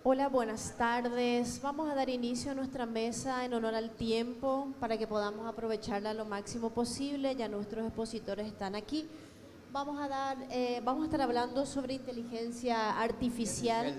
Hola, buenas tardes. Vamos a dar inicio a nuestra mesa en honor al tiempo para que podamos aprovecharla lo máximo posible. Ya nuestros expositores están aquí. Vamos a estar hablando sobre inteligencia artificial.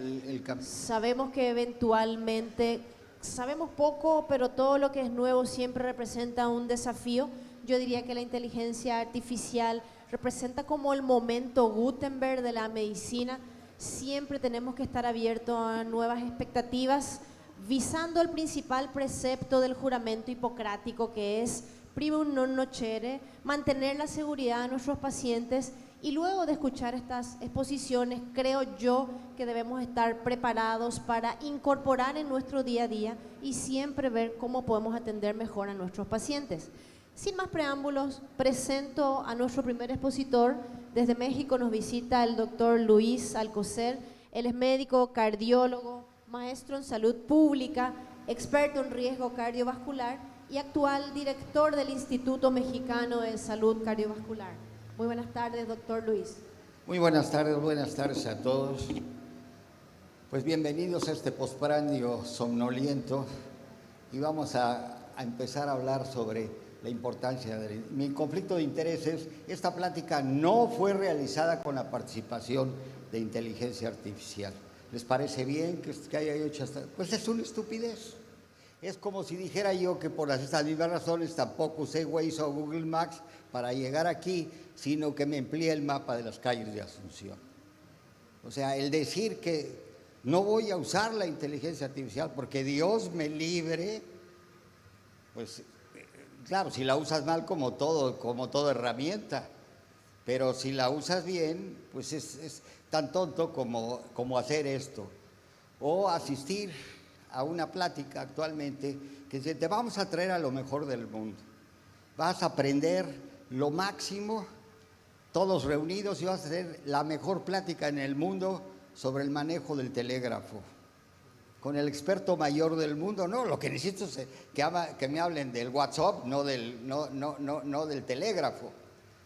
Sabemos que eventualmente, sabemos poco, pero todo lo que es nuevo siempre representa un desafío. Yo diría que la inteligencia artificial representa como el momento Gutenberg de la medicina. Siempre tenemos que estar abiertos a nuevas expectativas, visando el principal precepto del juramento hipocrático, que es primum non nocere, mantener la seguridad de nuestros pacientes. Y luego de escuchar estas exposiciones, creo yo que debemos estar preparados para incorporar en nuestro día a día y siempre ver cómo podemos atender mejor a nuestros pacientes. Sin más preámbulos, presento a nuestro primer expositor. Desde México nos visita el doctor Luis Alcocer. Él es médico, cardiólogo, maestro en salud pública, experto en riesgo cardiovascular y actual director del Instituto Mexicano de Salud Cardiovascular. Muy buenas tardes, doctor Luis. Muy buenas tardes a todos. Pues bienvenidos a este postprandio somnoliento y vamos a empezar a hablar sobre la importancia de mi conflicto de intereses. Esta plática no fue realizada con la participación de inteligencia artificial. ¿Les parece bien que haya hecho esta? Pues es una estupidez. Es como si dijera yo que por estas mismas razones tampoco usé Waze o Google Maps para llegar aquí, sino que me empleé el mapa de las calles de Asunción. O sea, el decir que no voy a usar la inteligencia artificial porque Dios me libre, pues claro, si la usas mal como toda herramienta, pero si la usas bien, pues es tan tonto como hacer esto. O asistir a una plática actualmente que dice, te vamos a traer a lo mejor del mundo. Vas a aprender lo máximo, todos reunidos, y vas a hacer la mejor plática en el mundo sobre el manejo del telégrafo. Con el experto mayor del mundo. No, lo que necesito es que me hablen del WhatsApp, no del telégrafo.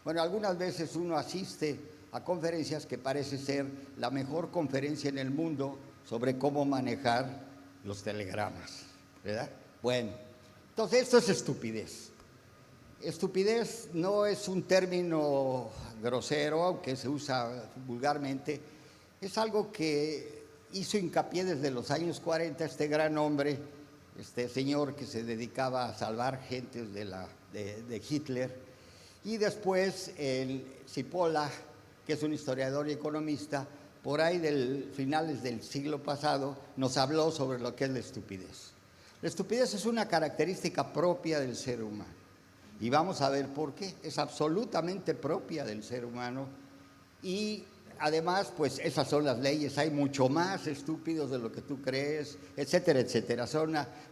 Bueno, algunas veces uno asiste a conferencias que parece ser la mejor conferencia en el mundo sobre cómo manejar los telegramas, ¿verdad? Bueno, entonces esto es estupidez. Estupidez no es un término grosero, aunque se usa vulgarmente. Es algo que hizo hincapié desde los años 40 este gran hombre, este señor que se dedicaba a salvar gentes de Hitler, y después el Cipolla, que es un historiador y economista, por ahí finales del siglo pasado, nos habló sobre lo que es la estupidez. La estupidez es una característica propia del ser humano, y vamos a ver por qué. Es absolutamente propia del ser humano, y además, pues esas son las leyes. Hay mucho más estúpidos de lo que tú crees, etcétera, etcétera.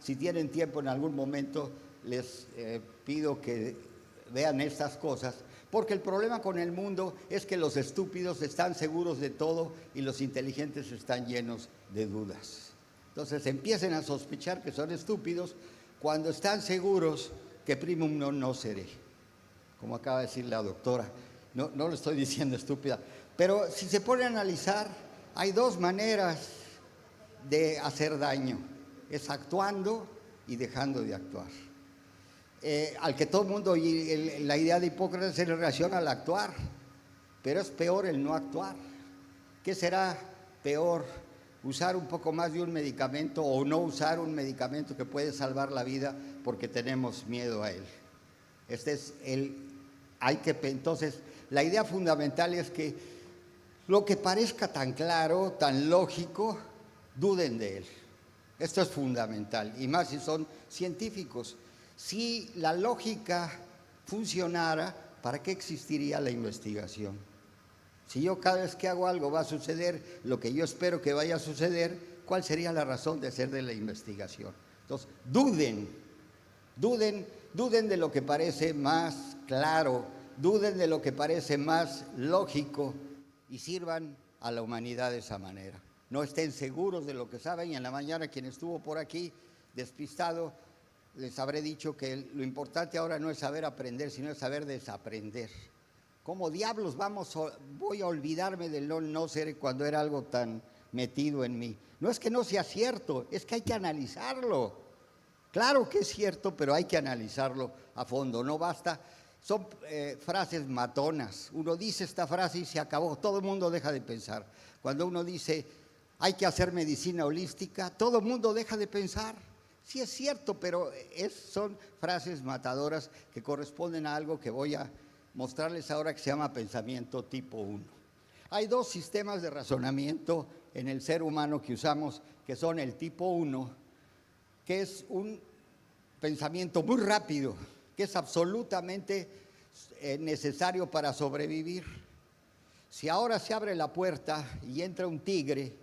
Si tienen tiempo en algún momento, les pido que vean estas cosas, porque el problema con el mundo es que los estúpidos están seguros de todo y los inteligentes están llenos de dudas. Entonces empiecen a sospechar que son estúpidos cuando están seguros que primum non nocere, como acaba de decir la doctora. No lo estoy diciendo estúpida. Pero si se pone a analizar, hay dos maneras de hacer daño. Es actuando y dejando de actuar. Al que todo el mundo, la idea de Hipócrates se relaciona al actuar, pero es peor el no actuar. ¿Qué será peor? ¿Usar un poco más de un medicamento o no usar un medicamento que puede salvar la vida porque tenemos miedo a él? Entonces, la idea fundamental es que lo que parezca tan claro, tan lógico, duden de él. Esto es fundamental, y más si son científicos. Si la lógica funcionara, ¿para qué existiría la investigación? Si yo cada vez que hago algo va a suceder lo que yo espero que vaya a suceder, ¿cuál sería la razón de ser de la investigación? Entonces, duden de lo que parece más claro, duden de lo que parece más lógico y sirvan a la humanidad de esa manera. No estén seguros de lo que saben. Y en la mañana quien estuvo por aquí despistado, les habré dicho que lo importante ahora no es saber aprender, sino es saber desaprender. ¿Cómo diablos voy a olvidarme del no ser cuando era algo tan metido en mí. No es que no sea cierto, es que hay que analizarlo. Claro que es cierto, pero hay que analizarlo a fondo, no basta. Son frases matonas. Uno dice esta frase y se acabó, todo el mundo deja de pensar. Cuando uno dice, hay que hacer medicina holística, todo el mundo deja de pensar. Sí es cierto, pero son frases matadoras que corresponden a algo que voy a mostrarles ahora que se llama pensamiento tipo 1. Hay dos sistemas de razonamiento en el ser humano que usamos, que son el tipo 1, que es un pensamiento muy rápido, que es absolutamente necesario para sobrevivir. Si ahora se abre la puerta y entra un tigre,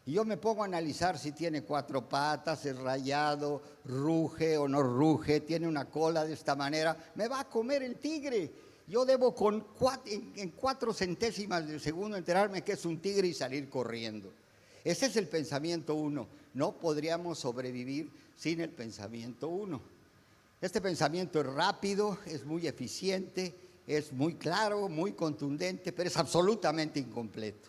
y yo me pongo a analizar si tiene 4 patas, es rayado, ruge o no ruge, tiene una cola de esta manera, me va a comer el tigre. Yo debo en 4 centésimas de segundo enterarme que es un tigre y salir corriendo. Ese es el pensamiento 1. No podríamos sobrevivir sin el pensamiento 1. Este pensamiento es rápido, es muy eficiente, es muy claro, muy contundente, pero es absolutamente incompleto.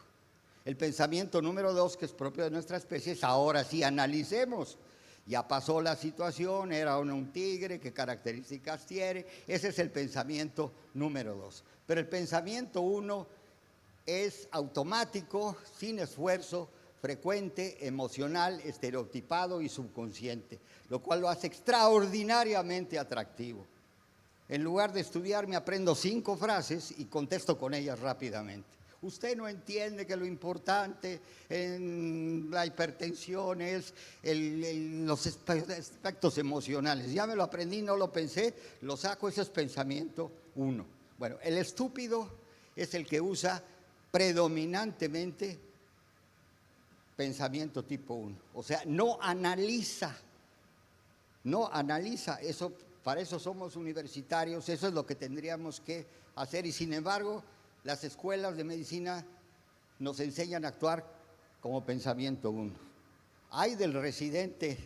El pensamiento número 2, que es propio de nuestra especie, es ahora sí, analicemos. Ya pasó la situación, era un tigre, qué características tiene. Ese es el pensamiento número 2. Pero el pensamiento 1 es automático, sin esfuerzo, frecuente, emocional, estereotipado y subconsciente, lo cual lo hace extraordinariamente atractivo. En lugar de estudiar, me aprendo 5 frases y contesto con ellas rápidamente. Usted no entiende que lo importante en la hipertensión es los aspectos emocionales. Ya me lo aprendí, no lo pensé, lo saco, ese es pensamiento 1. Bueno, el estúpido es el que usa predominantemente pensamiento tipo 1. O sea, no analiza. Eso, para eso somos universitarios, eso es lo que tendríamos que hacer. Y sin embargo, las escuelas de medicina nos enseñan a actuar como pensamiento 1. Hay del residente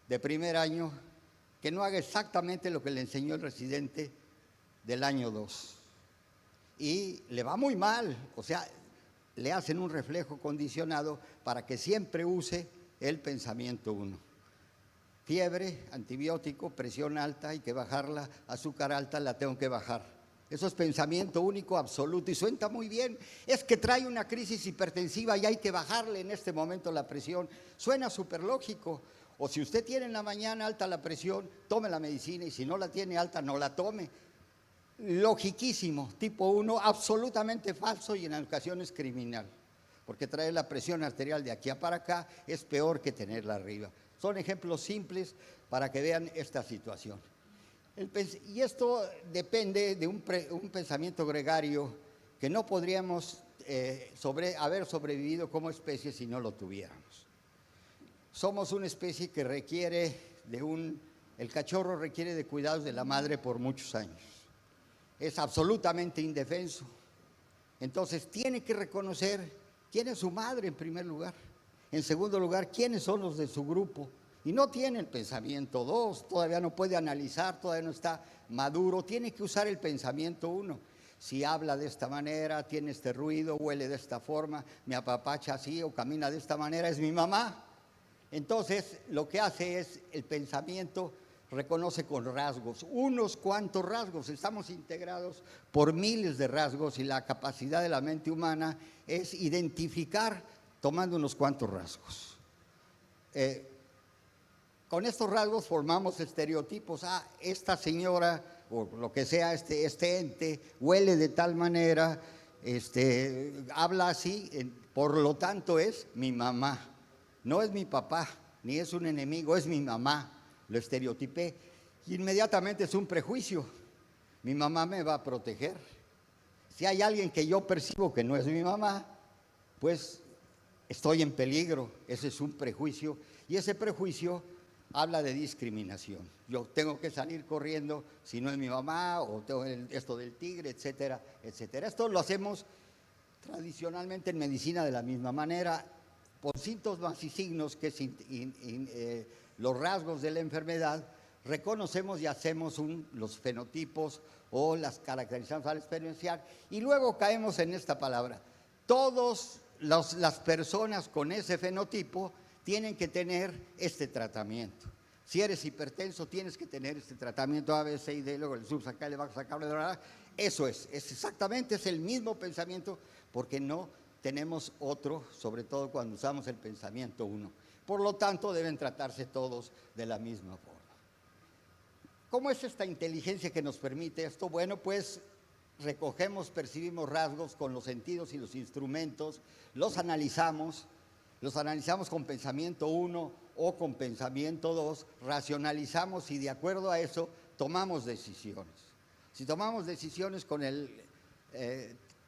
de primer año que no haga exactamente lo que le enseñó el residente del año 2. Y le va muy mal, o sea, le hacen un reflejo condicionado para que siempre use el pensamiento 1. Fiebre, antibiótico, presión alta, hay que bajarla, azúcar alta, la tengo que bajar. Eso es pensamiento único, absoluto, y suena muy bien. Es que trae una crisis hipertensiva y hay que bajarle en este momento la presión. Suena súper lógico. O si usted tiene en la mañana alta la presión, tome la medicina, y si no la tiene alta, no la tome. Logiquísimo, tipo 1, absolutamente falso y en ocasiones criminal. Porque traer la presión arterial de aquí a para acá es peor que tenerla arriba. Son ejemplos simples para que vean esta situación. Y esto depende de un pensamiento gregario que no podríamos haber sobrevivido como especie si no lo tuviéramos. Somos una especie que requiere el cachorro requiere de cuidados de la madre por muchos años. Es absolutamente indefenso. Entonces tiene que reconocer quién es su madre en primer lugar. En segundo lugar, quiénes son los de su grupo. Y no tiene el pensamiento 2, todavía no puede analizar, todavía no está maduro, tiene que usar el pensamiento 1. Si habla de esta manera, tiene este ruido, huele de esta forma, me apapacha así o camina de esta manera, es mi mamá. Entonces, lo que hace es el pensamiento reconoce con rasgos, unos cuantos rasgos. Estamos integrados por miles de rasgos y la capacidad de la mente humana es identificar tomando unos cuantos rasgos. Con estos rasgos formamos estereotipos. Esta señora, o lo que sea, este ente, huele de tal manera, habla así, por lo tanto es mi mamá. No es mi papá, ni es un enemigo, es mi mamá. Lo estereotipé. Y inmediatamente es un prejuicio. Mi mamá me va a proteger. Si hay alguien que yo percibo que no es mi mamá, pues estoy en peligro. Ese es un prejuicio. Y ese prejuicio habla de discriminación. Yo tengo que salir corriendo si no es mi mamá, o tengo esto del tigre, etcétera, etcétera. Esto lo hacemos tradicionalmente en medicina de la misma manera, por síntomas y signos, que es los rasgos de la enfermedad, reconocemos y hacemos los fenotipos o las caracterizaciones al experienciar, y luego caemos en esta palabra. Todos las personas con ese fenotipo tienen que tener este tratamiento. Si eres hipertenso, tienes que tener este tratamiento A, B, C y D, luego le subes acá, le vas a sacar, eso es exactamente, es el mismo pensamiento, porque no tenemos otro, sobre todo cuando usamos el pensamiento uno. Por lo tanto, deben tratarse todos de la misma forma. ¿Cómo es esta inteligencia que nos permite esto? Bueno, pues recogemos, percibimos rasgos con los sentidos y los instrumentos, los analizamos con pensamiento 1 o con pensamiento 2, racionalizamos y de acuerdo a eso tomamos decisiones. Si tomamos decisiones con el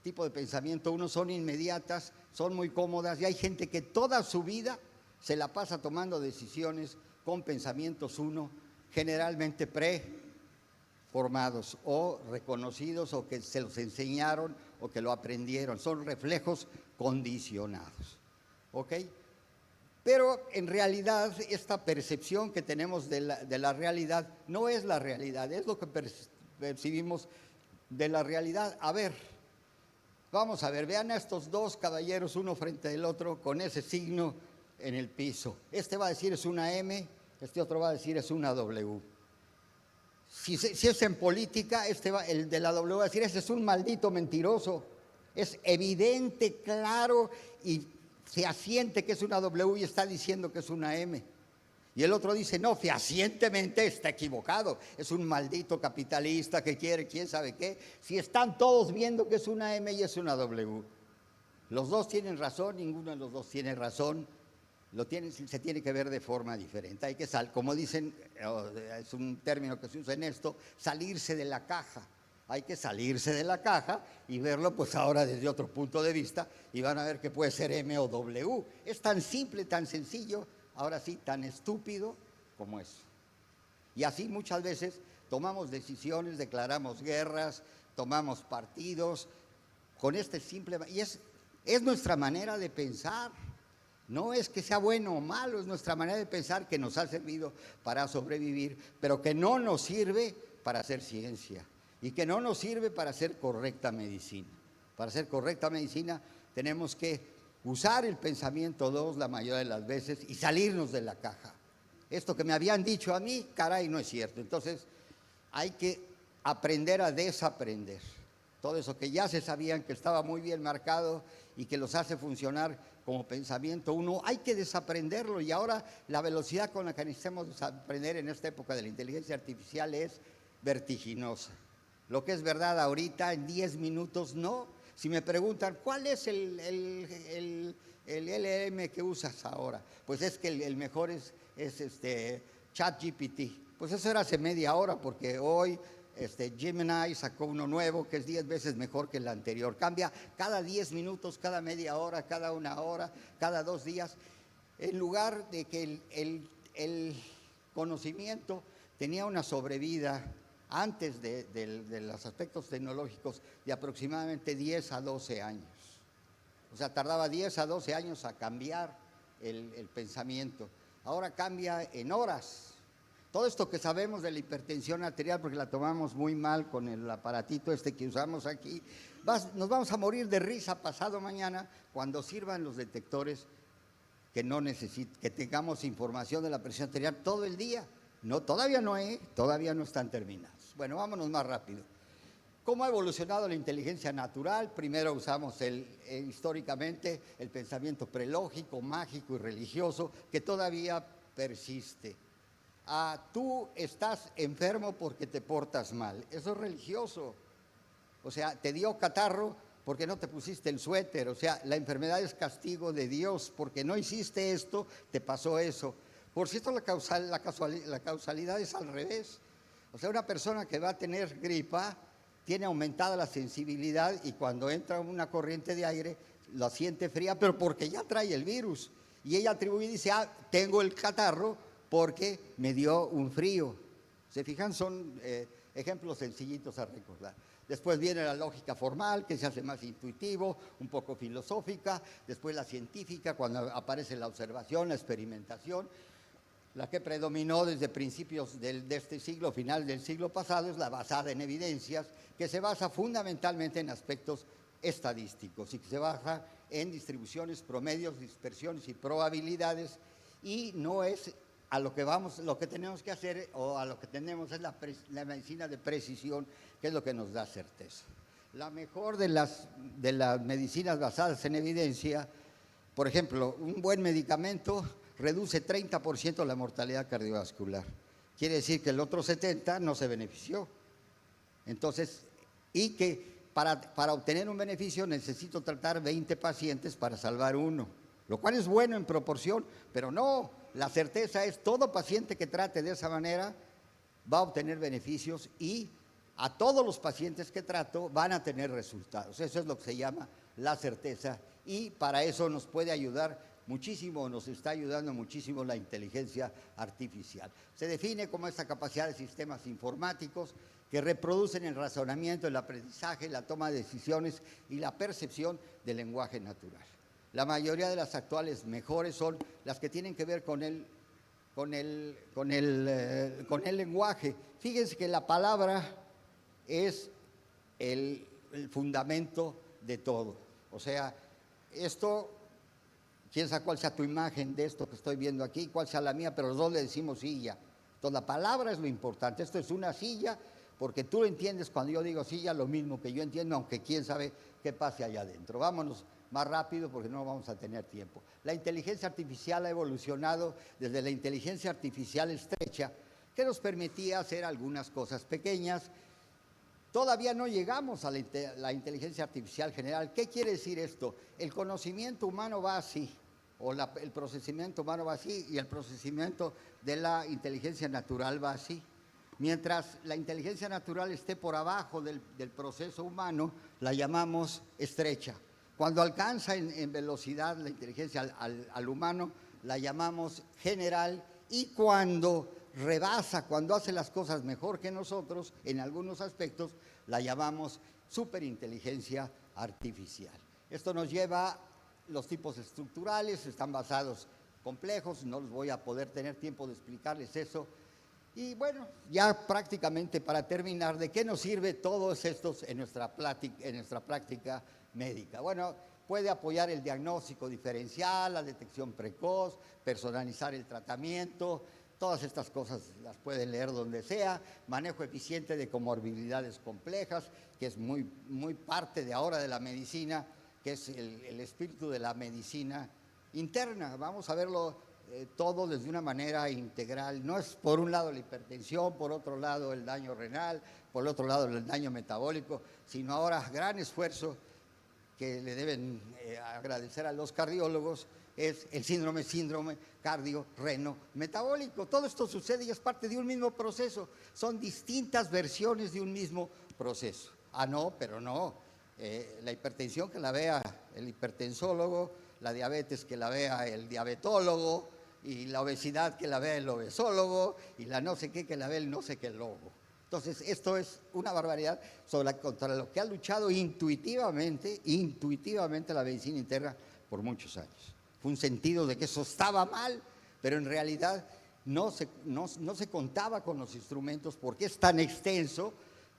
tipo de pensamiento 1, son inmediatas, son muy cómodas, y hay gente que toda su vida se la pasa tomando decisiones con pensamientos 1, generalmente preformados o reconocidos, o que se los enseñaron o que lo aprendieron, son reflejos condicionados, ¿ok? Pero en realidad esta percepción que tenemos de la realidad no es la realidad, es lo que percibimos de la realidad. A ver, vamos a ver, vean a estos dos caballeros uno frente al otro con ese signo en el piso. Este va a decir es una M, este otro va a decir es una W. Si es en política, el de la W va a decir ese es un maldito mentiroso. Es evidente, claro y fehaciente que es una W y está diciendo que es una M. Y el otro dice, no, fehacientemente está equivocado, es un maldito capitalista que quiere quién sabe qué. Si están todos viendo que es una M y es una W. Los dos tienen razón, ninguno de los dos tiene razón, se tiene que ver de forma diferente. Hay que como dicen, es un término que se usa en esto, salirse de la caja. Hay que salirse de la caja y verlo pues ahora desde otro punto de vista y van a ver que puede ser M o W. Es tan simple, tan sencillo, ahora sí, tan estúpido como eso. Y así muchas veces tomamos decisiones, declaramos guerras, tomamos partidos con este simple... Y es nuestra manera de pensar. No es que sea bueno o malo, es nuestra manera de pensar que nos ha servido para sobrevivir, pero que no nos sirve para hacer ciencia. Y que no nos sirve para hacer correcta medicina. Para hacer correcta medicina tenemos que usar el pensamiento 2 la mayoría de las veces y salirnos de la caja. Esto que me habían dicho a mí, caray, no es cierto. Entonces hay que aprender a desaprender. Todo eso que ya se sabían que estaba muy bien marcado y que los hace funcionar como pensamiento 1, hay que desaprenderlo. Y ahora la velocidad con la que necesitamos desaprender en esta época de la inteligencia artificial es vertiginosa. Lo que es verdad ahorita, en 10 minutos, no. Si me preguntan, ¿cuál es el LLM que usas ahora? Pues es que el mejor es ChatGPT. Pues eso era hace media hora, porque hoy Gemini sacó uno nuevo que es 10 veces mejor que el anterior. Cambia cada 10 minutos, cada media hora, cada una hora, cada 2 días. En lugar de que el conocimiento tenía una sobrevida antes de los aspectos tecnológicos de aproximadamente 10 a 12 años. O sea, tardaba 10 a 12 años a cambiar el pensamiento. Ahora cambia en horas. Todo esto que sabemos de la hipertensión arterial, porque la tomamos muy mal con el aparatito que usamos aquí, nos vamos a morir de risa pasado mañana cuando sirvan los detectores que tengamos información de la presión arterial todo el día. No, todavía no están terminados. Bueno, vámonos más rápido. ¿Cómo ha evolucionado la inteligencia natural? Primero usamos históricamente el pensamiento prelógico, mágico y religioso, que todavía persiste. Tú estás enfermo porque te portas mal. Eso es religioso. O sea, te dio catarro porque no te pusiste el suéter. O sea, la enfermedad es castigo de Dios. Porque no hiciste esto, te pasó eso. Por cierto, la causalidad es al revés. O sea, una persona que va a tener gripa tiene aumentada la sensibilidad y cuando entra una corriente de aire la siente fría, pero porque ya trae el virus. Y ella atribuye y dice, tengo el catarro porque me dio un frío. ¿Se fijan? Son ejemplos sencillitos a recordar. Después viene la lógica formal, que se hace más intuitivo, un poco filosófica. Después la científica, cuando aparece la observación, la experimentación. La que predominó desde principios de este siglo, final del siglo pasado, es la basada en evidencias, que se basa fundamentalmente en aspectos estadísticos y que se basa en distribuciones, promedios, dispersiones y probabilidades, y no es a lo que vamos, lo que tenemos que hacer o a lo que tenemos es la medicina de precisión, que es lo que nos da certeza. La mejor de las medicinas basadas en evidencia, por ejemplo, un buen medicamento reduce 30% la mortalidad cardiovascular. Quiere decir que el otro 70% no se benefició. Entonces, y que para obtener un beneficio necesito tratar 20 pacientes para salvar uno, lo cual es bueno en proporción, pero no, la certeza es todo paciente que trate de esa manera va a obtener beneficios y a todos los pacientes que trato van a tener resultados. Eso es lo que se llama la certeza y para eso nos puede ayudar muchísimo, nos está ayudando muchísimo la inteligencia artificial. Se define como esta capacidad de sistemas informáticos que reproducen el razonamiento, el aprendizaje, la toma de decisiones y la percepción del lenguaje natural. La mayoría de las actuales mejores son las que tienen que ver con el lenguaje. Fíjense que la palabra es el fundamento de todo. O sea, esto, quién sabe cuál sea tu imagen de esto que estoy viendo aquí, cuál sea la mía, pero los dos le decimos silla. Entonces la palabra es lo importante. Esto es una silla, porque tú lo entiendes cuando yo digo silla, lo mismo que yo entiendo, aunque quién sabe qué pase allá adentro. Vámonos más rápido porque no vamos a tener tiempo. La inteligencia artificial ha evolucionado desde la inteligencia artificial estrecha, que nos permitía hacer algunas cosas pequeñas. Todavía no llegamos a la inteligencia artificial general. ¿Qué quiere decir esto? El conocimiento humano va así, o el procesamiento humano va así, y el procesamiento de la inteligencia natural va así. Mientras la inteligencia natural esté por abajo del proceso humano, la llamamos estrecha. Cuando alcanza en velocidad la inteligencia al humano, la llamamos general, y cuando rebasa, cuando hace las cosas mejor que nosotros, en algunos aspectos, la llamamos superinteligencia artificial. Esto nos lleva a los tipos estructurales, están basados complejos, no les voy a poder tener tiempo de explicarles eso. Y bueno, ya prácticamente para terminar, ¿de qué nos sirve todos estos en nuestra práctica médica? Bueno, puede apoyar el diagnóstico diferencial, la detección precoz, personalizar el tratamiento, todas estas cosas las pueden leer donde sea, manejo eficiente de comorbilidades complejas, que es muy parte de ahora de la medicina, que es el espíritu de la medicina interna. Vamos a verlo todo desde una manera integral. No es por un lado la hipertensión, por otro lado el daño renal, por otro lado el daño metabólico, sino ahora gran esfuerzo que le deben agradecer a los cardiólogos es el síndrome cardio-reno-metabólico. Todo esto sucede y es parte de un mismo proceso. Son distintas versiones de un mismo proceso. Ah, no, pero no. La hipertensión que la vea el hipertensólogo, la diabetes que la vea el diabetólogo, y la obesidad que la vea el obesólogo, y la no sé qué que la vea el no sé qué logo. Entonces, esto es una barbaridad contra lo que ha luchado intuitivamente la medicina interna por muchos años. Fue un sentido de que eso estaba mal, pero en realidad no se contaba con los instrumentos porque es tan extenso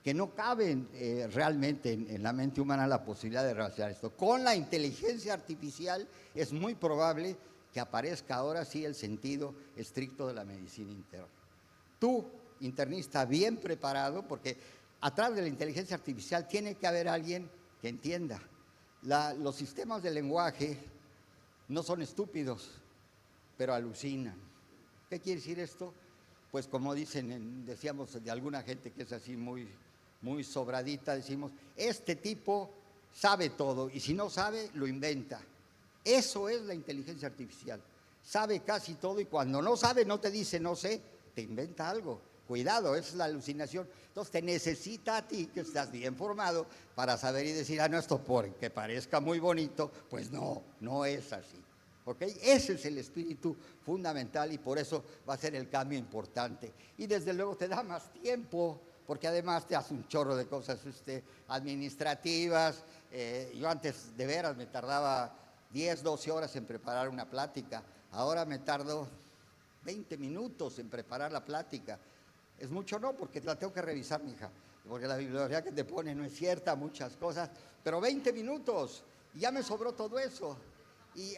que no cabe realmente en la mente humana la posibilidad de realizar esto. Con la inteligencia artificial es muy probable que aparezca ahora sí el sentido estricto de la medicina interna. Tú, internista bien preparado, porque atrás de la inteligencia artificial tiene que haber alguien que entienda. Los sistemas de lenguaje no son estúpidos, pero alucinan. ¿Qué quiere decir esto? Pues como decíamos de alguna gente que es así muy sobradita, decimos, este tipo sabe todo y si no sabe, lo inventa. Eso es la inteligencia artificial. Sabe casi todo y cuando no sabe, no te dice no sé, te inventa algo. Cuidado, esa es la alucinación. Entonces te necesita a ti, que estás bien formado, para saber y decir, no, esto porque parezca muy bonito, pues no es así. ¿Ok? Ese es el espíritu fundamental y por eso va a ser el cambio importante. Y desde luego te da más tiempo, porque además te hace un chorro de cosas administrativas. Yo antes de veras me tardaba 10, 12 horas en preparar una plática. Ahora me tardo 20 minutos en preparar la plática. Es mucho no, porque la tengo que revisar, mija, porque la bibliografía que te pone no es cierta, muchas cosas, pero 20 minutos. Y ya me sobró todo eso. Y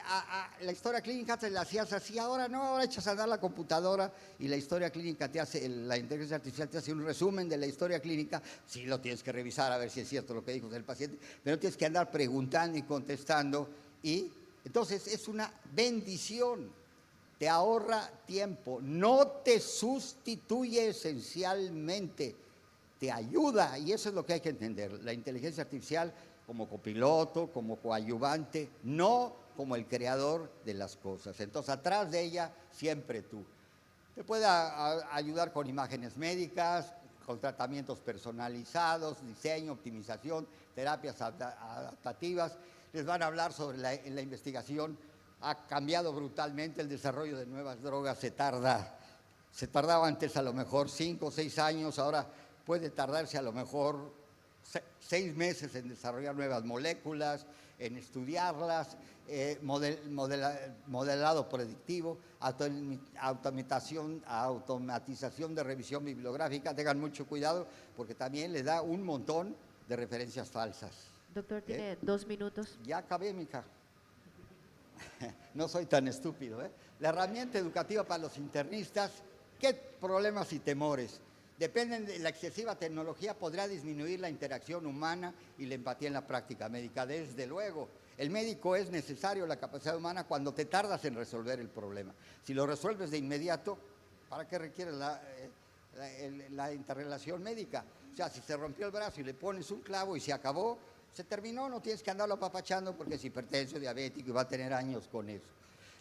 la historia clínica te la hacías así, ahora no, ahora echas a andar la computadora y la historia clínica te hace, la inteligencia artificial te hace un resumen de la historia clínica. Sí lo tienes que revisar a ver si es cierto lo que dijo el paciente, pero no tienes que andar preguntando y contestando. Y entonces es una bendición, te ahorra tiempo, no te sustituye esencialmente, te ayuda, y eso es lo que hay que entender. La inteligencia artificial como copiloto, como coadyuvante, no como el creador de las cosas. Entonces, atrás de ella, siempre tú. Te puede ayudar con imágenes médicas, con tratamientos personalizados, diseño, optimización, terapias adaptativas. Les van a hablar sobre la investigación. Ha cambiado brutalmente el desarrollo de nuevas drogas, se tardaba antes a lo mejor 5 o 6 años, ahora puede tardarse a lo mejor 6 meses en desarrollar nuevas moléculas, en estudiarlas, modelado predictivo, automatización de revisión bibliográfica. Tengan mucho cuidado porque también le da un montón de referencias falsas. Doctor, tiene 2 minutos. Ya acabé, mija. No soy tan estúpido, ¿eh? La herramienta educativa para los internistas, ¿qué problemas y temores? Dependen de la excesiva tecnología, podrá disminuir la interacción humana y la empatía en la práctica médica. Desde luego, el médico es necesario, la capacidad humana, cuando te tardas en resolver el problema. Si lo resuelves de inmediato, ¿para qué requieres la interrelación médica? O sea, si se rompió el brazo y le pones un clavo y se acabó, se terminó, no tienes que andarlo apapachando porque es hipertenso, diabético y va a tener años con eso.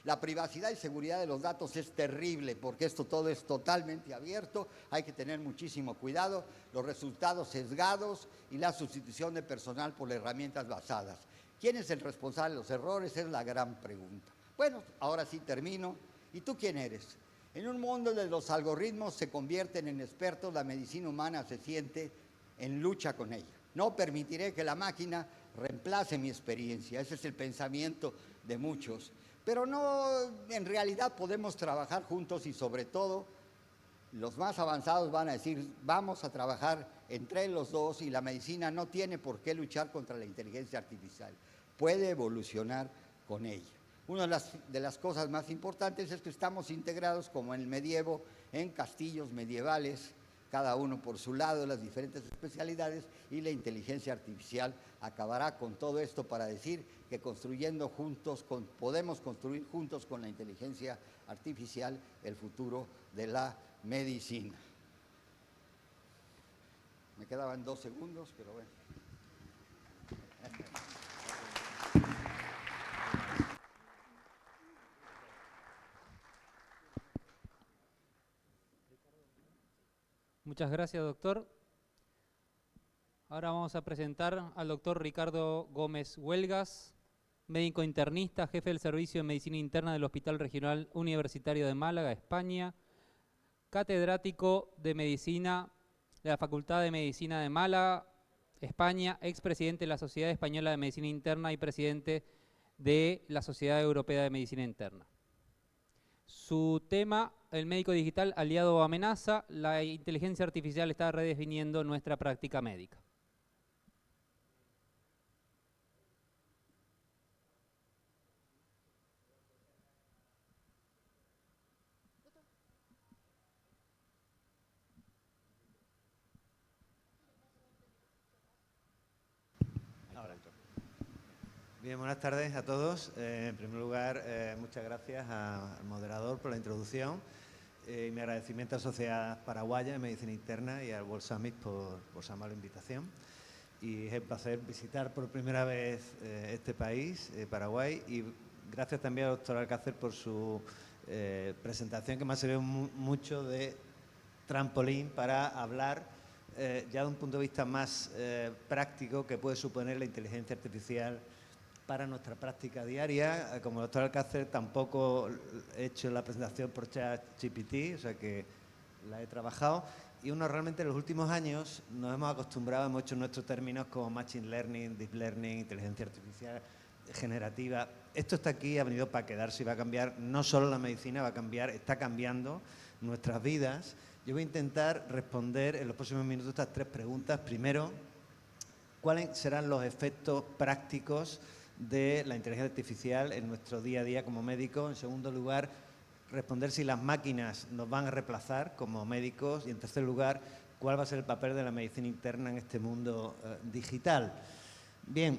La privacidad y seguridad de los datos es terrible porque esto todo es totalmente abierto, hay que tener muchísimo cuidado, los resultados sesgados y la sustitución de personal por herramientas basadas. ¿Quién es el responsable de los errores? Es la gran pregunta. Bueno, ahora sí termino. ¿Y tú quién eres? En un mundo donde los algoritmos se convierten en expertos, la medicina humana se siente en lucha con ella. No permitiré que la máquina reemplace mi experiencia, ese es el pensamiento de muchos. Pero no, en realidad podemos trabajar juntos y sobre todo los más avanzados van a decir, vamos a trabajar entre los dos y la medicina no tiene por qué luchar contra la inteligencia artificial, puede evolucionar con ella. Una de las cosas más importantes es que estamos integrados como en el medievo, en castillos medievales, cada uno por su lado, las diferentes especialidades, y la inteligencia artificial acabará con todo esto para decir que construyendo juntos, podemos construir juntos con la inteligencia artificial el futuro de la medicina. Me quedaban 2 segundos, pero bueno. Muchas gracias, doctor. Ahora vamos a presentar al doctor Ricardo Gómez Huelgas, médico internista, jefe del Servicio de Medicina Interna del Hospital Regional Universitario de Málaga, España, catedrático de Medicina de la Facultad de Medicina de Málaga, España, expresidente de la Sociedad Española de Medicina Interna y presidente de la Sociedad Europea de Medicina Interna. Su tema, el médico digital aliado o amenaza, la inteligencia artificial está redefiniendo nuestra práctica médica. Bien, buenas tardes a todos. En primer lugar, muchas gracias al moderador por la introducción y mi agradecimiento a la Sociedad Paraguaya de Medicina Interna y al World Summit por su amable invitación. Y es un placer visitar por primera vez este país, Paraguay, y gracias también al doctor Alcácer por su presentación, que me ha servido mucho de trampolín para hablar ya de un punto de vista más práctico que puede suponer la inteligencia artificial para nuestra práctica diaria. Como el doctor Alcácer tampoco he hecho la presentación por ChatGPT, o sea que la he trabajado. Y uno realmente en los últimos años nos hemos acostumbrado, hemos hecho nuestros términos como Machine Learning, Deep Learning, inteligencia artificial generativa. Esto está aquí, ha venido para quedarse y va a cambiar no solo la medicina, va a cambiar, está cambiando nuestras vidas. Yo voy a intentar responder en los próximos minutos estas 3 preguntas. Primero, ¿cuáles serán los efectos prácticos de la inteligencia artificial en nuestro día a día como médicos. En segundo lugar, responder si las máquinas nos van a reemplazar como médicos. Y en tercer lugar, cuál va a ser el papel de la medicina interna en este mundo digital. Bien,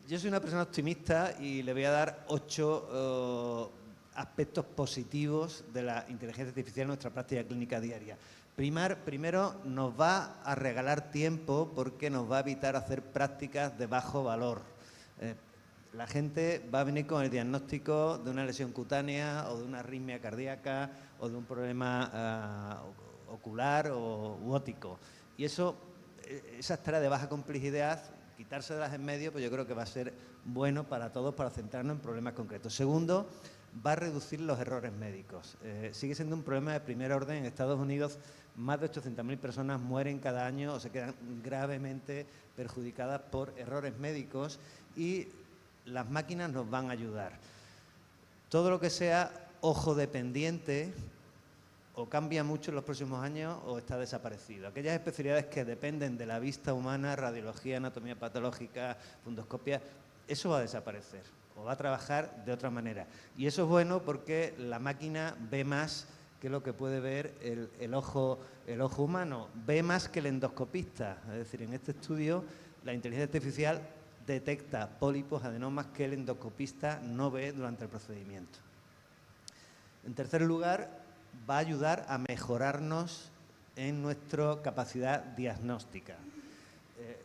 yo soy una persona optimista y le voy a dar 8 aspectos positivos de la inteligencia artificial en nuestra práctica clínica diaria. Primero, nos va a regalar tiempo porque nos va a evitar hacer prácticas de bajo valor. La gente va a venir con el diagnóstico de una lesión cutánea o de una arritmia cardíaca o de un problema ocular u óptico. Y esas tareas de baja complejidad, quitárselas en medio, pues yo creo que va a ser bueno para todos para centrarnos en problemas concretos. Segundo, va a reducir los errores médicos. Sigue siendo un problema de primer orden. En Estados Unidos, más de 800.000 personas mueren cada año o se quedan gravemente perjudicadas por errores médicos y las máquinas nos van a ayudar. Todo lo que sea ojo dependiente o cambia mucho en los próximos años o está desaparecido. Aquellas especialidades que dependen de la vista humana, radiología, anatomía patológica, fundoscopia, eso va a desaparecer o va a trabajar de otra manera. Y eso es bueno porque la máquina ve más que lo que puede ver el ojo humano, ve más que el endoscopista. Es decir, en este estudio la inteligencia artificial detecta pólipos, adenomas que el endoscopista no ve durante el procedimiento. En tercer lugar, va a ayudar a mejorarnos en nuestra capacidad diagnóstica.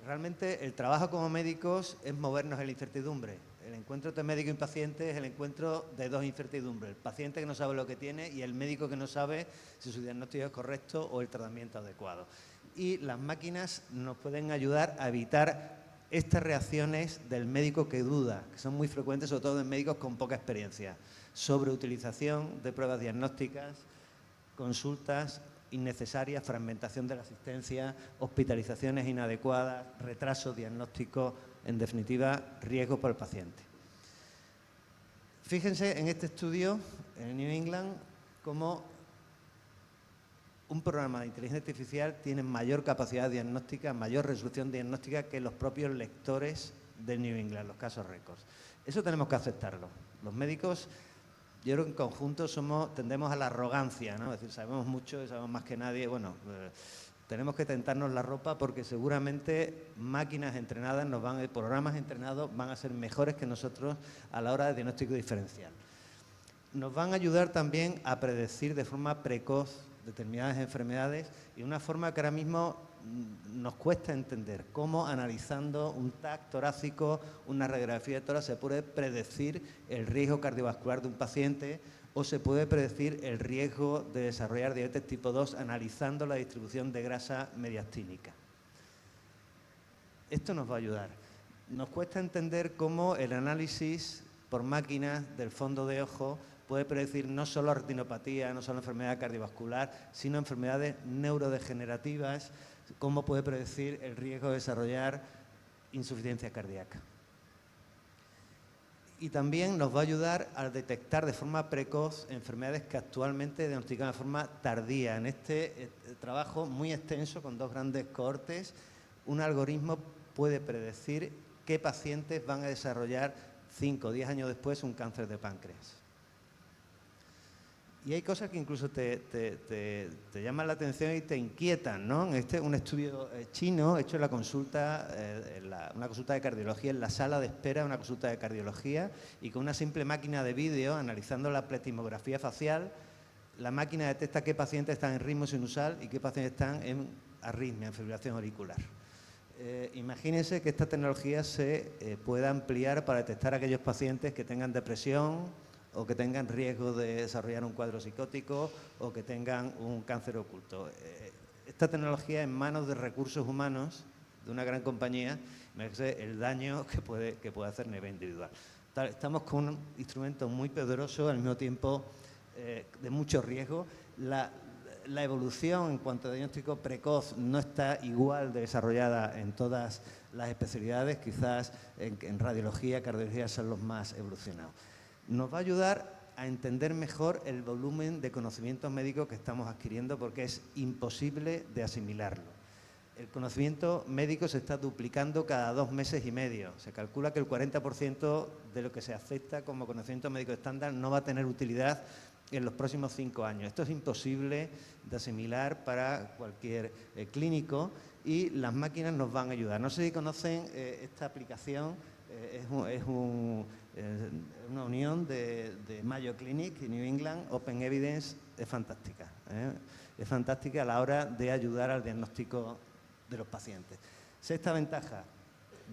Realmente el trabajo como médicos es movernos en la incertidumbre. El encuentro entre médico y paciente es el encuentro de dos incertidumbres. El paciente que no sabe lo que tiene y el médico que no sabe si su diagnóstico es correcto o el tratamiento adecuado. Y las máquinas nos pueden ayudar a evitar estas reacciones del médico que duda, que son muy frecuentes, sobre todo en médicos con poca experiencia. Sobreutilización de pruebas diagnósticas, consultas innecesarias, fragmentación de la asistencia, hospitalizaciones inadecuadas, retrasos diagnósticos, en definitiva, riesgo para el paciente. Fíjense en este estudio, en New England, cómo un programa de inteligencia artificial tiene mayor capacidad diagnóstica, mayor resolución diagnóstica que los propios lectores de New England, los casos récords. Eso tenemos que aceptarlo. Los médicos, yo creo que en conjunto tendemos a la arrogancia, ¿no? Es decir, sabemos mucho y sabemos más que nadie. Bueno, tenemos que tentarnos la ropa porque seguramente máquinas entrenadas, programas entrenados van a ser mejores que nosotros a la hora de diagnóstico diferencial. Nos van a ayudar también a predecir de forma precoz determinadas enfermedades y de una forma que ahora mismo nos cuesta entender, cómo analizando un TAC torácico, una radiografía de tórax, se puede predecir el riesgo cardiovascular de un paciente o se puede predecir el riesgo de desarrollar diabetes tipo 2 analizando la distribución de grasa mediastínica. Esto nos va a ayudar. Nos cuesta entender cómo el análisis por máquinas del fondo de ojo puede predecir no solo retinopatía, no solo enfermedad cardiovascular, sino enfermedades neurodegenerativas, cómo puede predecir el riesgo de desarrollar insuficiencia cardíaca. Y también nos va a ayudar a detectar de forma precoz enfermedades que actualmente diagnosticamos de forma tardía. En este trabajo muy extenso, con 2 grandes cohortes, un algoritmo puede predecir qué pacientes van a desarrollar 5 o 10 años después un cáncer de páncreas. Y hay cosas que incluso te llaman la atención y te inquietan, ¿no? Un estudio chino hecho en la consulta, una consulta de cardiología, en la sala de espera de una consulta de cardiología, y con una simple máquina de vídeo, analizando la pletismografía facial, la máquina detecta qué pacientes están en ritmo sinusal y qué pacientes están en arritmia, en fibrilación auricular. Imagínense que esta tecnología se pueda ampliar para detectar a aquellos pacientes que tengan depresión, o que tengan riesgo de desarrollar un cuadro psicótico o que tengan un cáncer oculto. Esta tecnología en manos de recursos humanos de una gran compañía, imagínense el daño que puede hacer a nivel individual. Estamos con un instrumento muy poderoso, al mismo tiempo de mucho riesgo. La evolución en cuanto a diagnóstico precoz no está igual de desarrollada en todas las especialidades, quizás en radiología, cardiología son los más evolucionados. Nos va a ayudar a entender mejor el volumen de conocimientos médicos que estamos adquiriendo porque es imposible de asimilarlo. el conocimiento médico se está duplicando cada 2 meses y medio. Se calcula que el 40% de lo que se acepta como conocimiento médico estándar no va a tener utilidad en los próximos 5 años. Esto es imposible de asimilar para cualquier clínico y las máquinas nos van a ayudar. No sé si conocen esta aplicación, es una unión de Mayo Clinic y New England Open Evidence, es fantástica. Es fantástica a la hora de ayudar al diagnóstico de los pacientes. Sexta ventaja,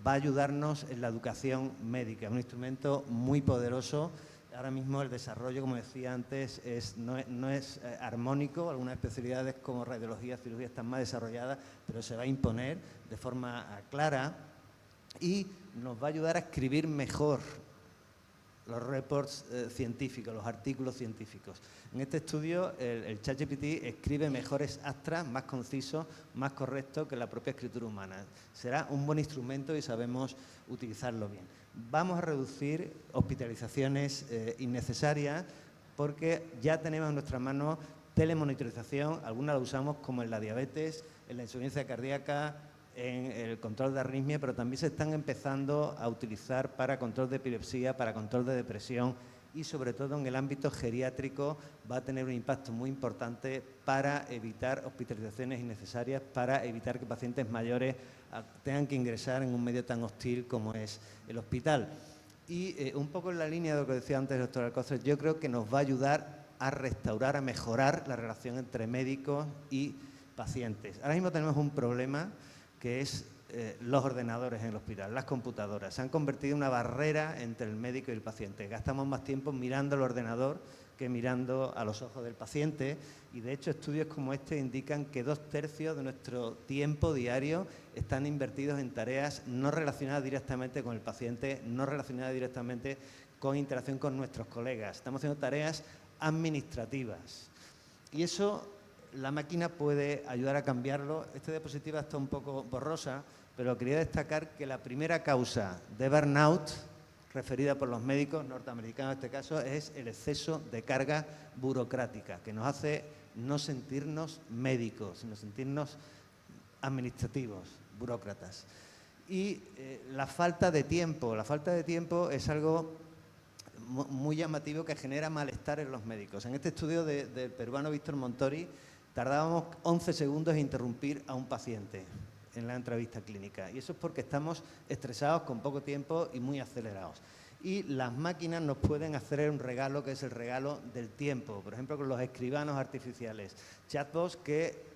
va a ayudarnos en la educación médica, un instrumento muy poderoso. Ahora mismo el desarrollo, como decía antes, no es armónico. Algunas especialidades como radiología, cirugía están más desarrolladas, pero se va a imponer de forma clara y nos va a ayudar a escribir mejor los reports científicos, los artículos científicos. En este estudio el ChatGPT escribe mejores abstracts, más concisos, más correctos que la propia escritura humana. Será un buen instrumento y sabemos utilizarlo bien. Vamos a reducir hospitalizaciones innecesarias porque ya tenemos en nuestras manos telemonitorización, algunas la usamos como en la diabetes, en la insuficiencia cardíaca, en el control de arritmia, pero también se están empezando a utilizar para control de epilepsia, para control de depresión y sobre todo en el ámbito geriátrico va a tener un impacto muy importante para evitar hospitalizaciones innecesarias, para evitar que pacientes mayores tengan que ingresar en un medio tan hostil como es el hospital. Y un poco en la línea de lo que decía antes el doctor Alcócer, yo creo que nos va a ayudar a restaurar, a mejorar la relación entre médicos y pacientes. Ahora mismo tenemos un problema que es los ordenadores en el hospital, las computadoras. Se han convertido en una barrera entre el médico y el paciente. Gastamos más tiempo mirando el ordenador que mirando a los ojos del paciente y de hecho estudios como este indican que 2/3 de nuestro tiempo diario están invertidos en tareas no relacionadas directamente con el paciente, no relacionadas directamente con interacción con nuestros colegas. Estamos haciendo tareas administrativas y eso la máquina puede ayudar a cambiarlo. Esta diapositiva está un poco borrosa, pero quería destacar que la primera causa de burnout, referida por los médicos norteamericanos en este caso, es el exceso de carga burocrática, que nos hace no sentirnos médicos, sino sentirnos administrativos, burócratas. Y la falta de tiempo es algo muy llamativo que genera malestar en los médicos. En este estudio del peruano Víctor Montori, tardábamos 11 segundos en interrumpir a un paciente en la entrevista clínica. Y eso es porque estamos estresados, con poco tiempo y muy acelerados. Y las máquinas nos pueden hacer un regalo que es el regalo del tiempo. Por ejemplo, con los escribanos artificiales, chatbots que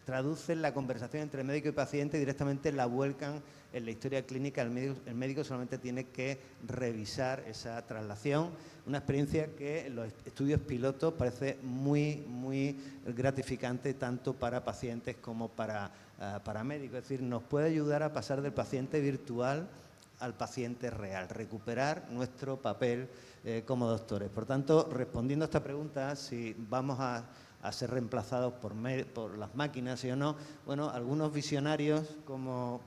traducen la conversación entre médico y paciente y directamente la vuelcan en la historia clínica. El médico solamente tiene que revisar esa traslación. Una experiencia que en los estudios pilotos parece muy gratificante tanto para pacientes como para médicos. Es decir, nos puede ayudar a pasar del paciente virtual al paciente real, recuperar nuestro papel como doctores. Por tanto, respondiendo a esta pregunta, si vamos a ser reemplazados por las máquinas, ¿sí o no? Bueno, algunos visionarios como,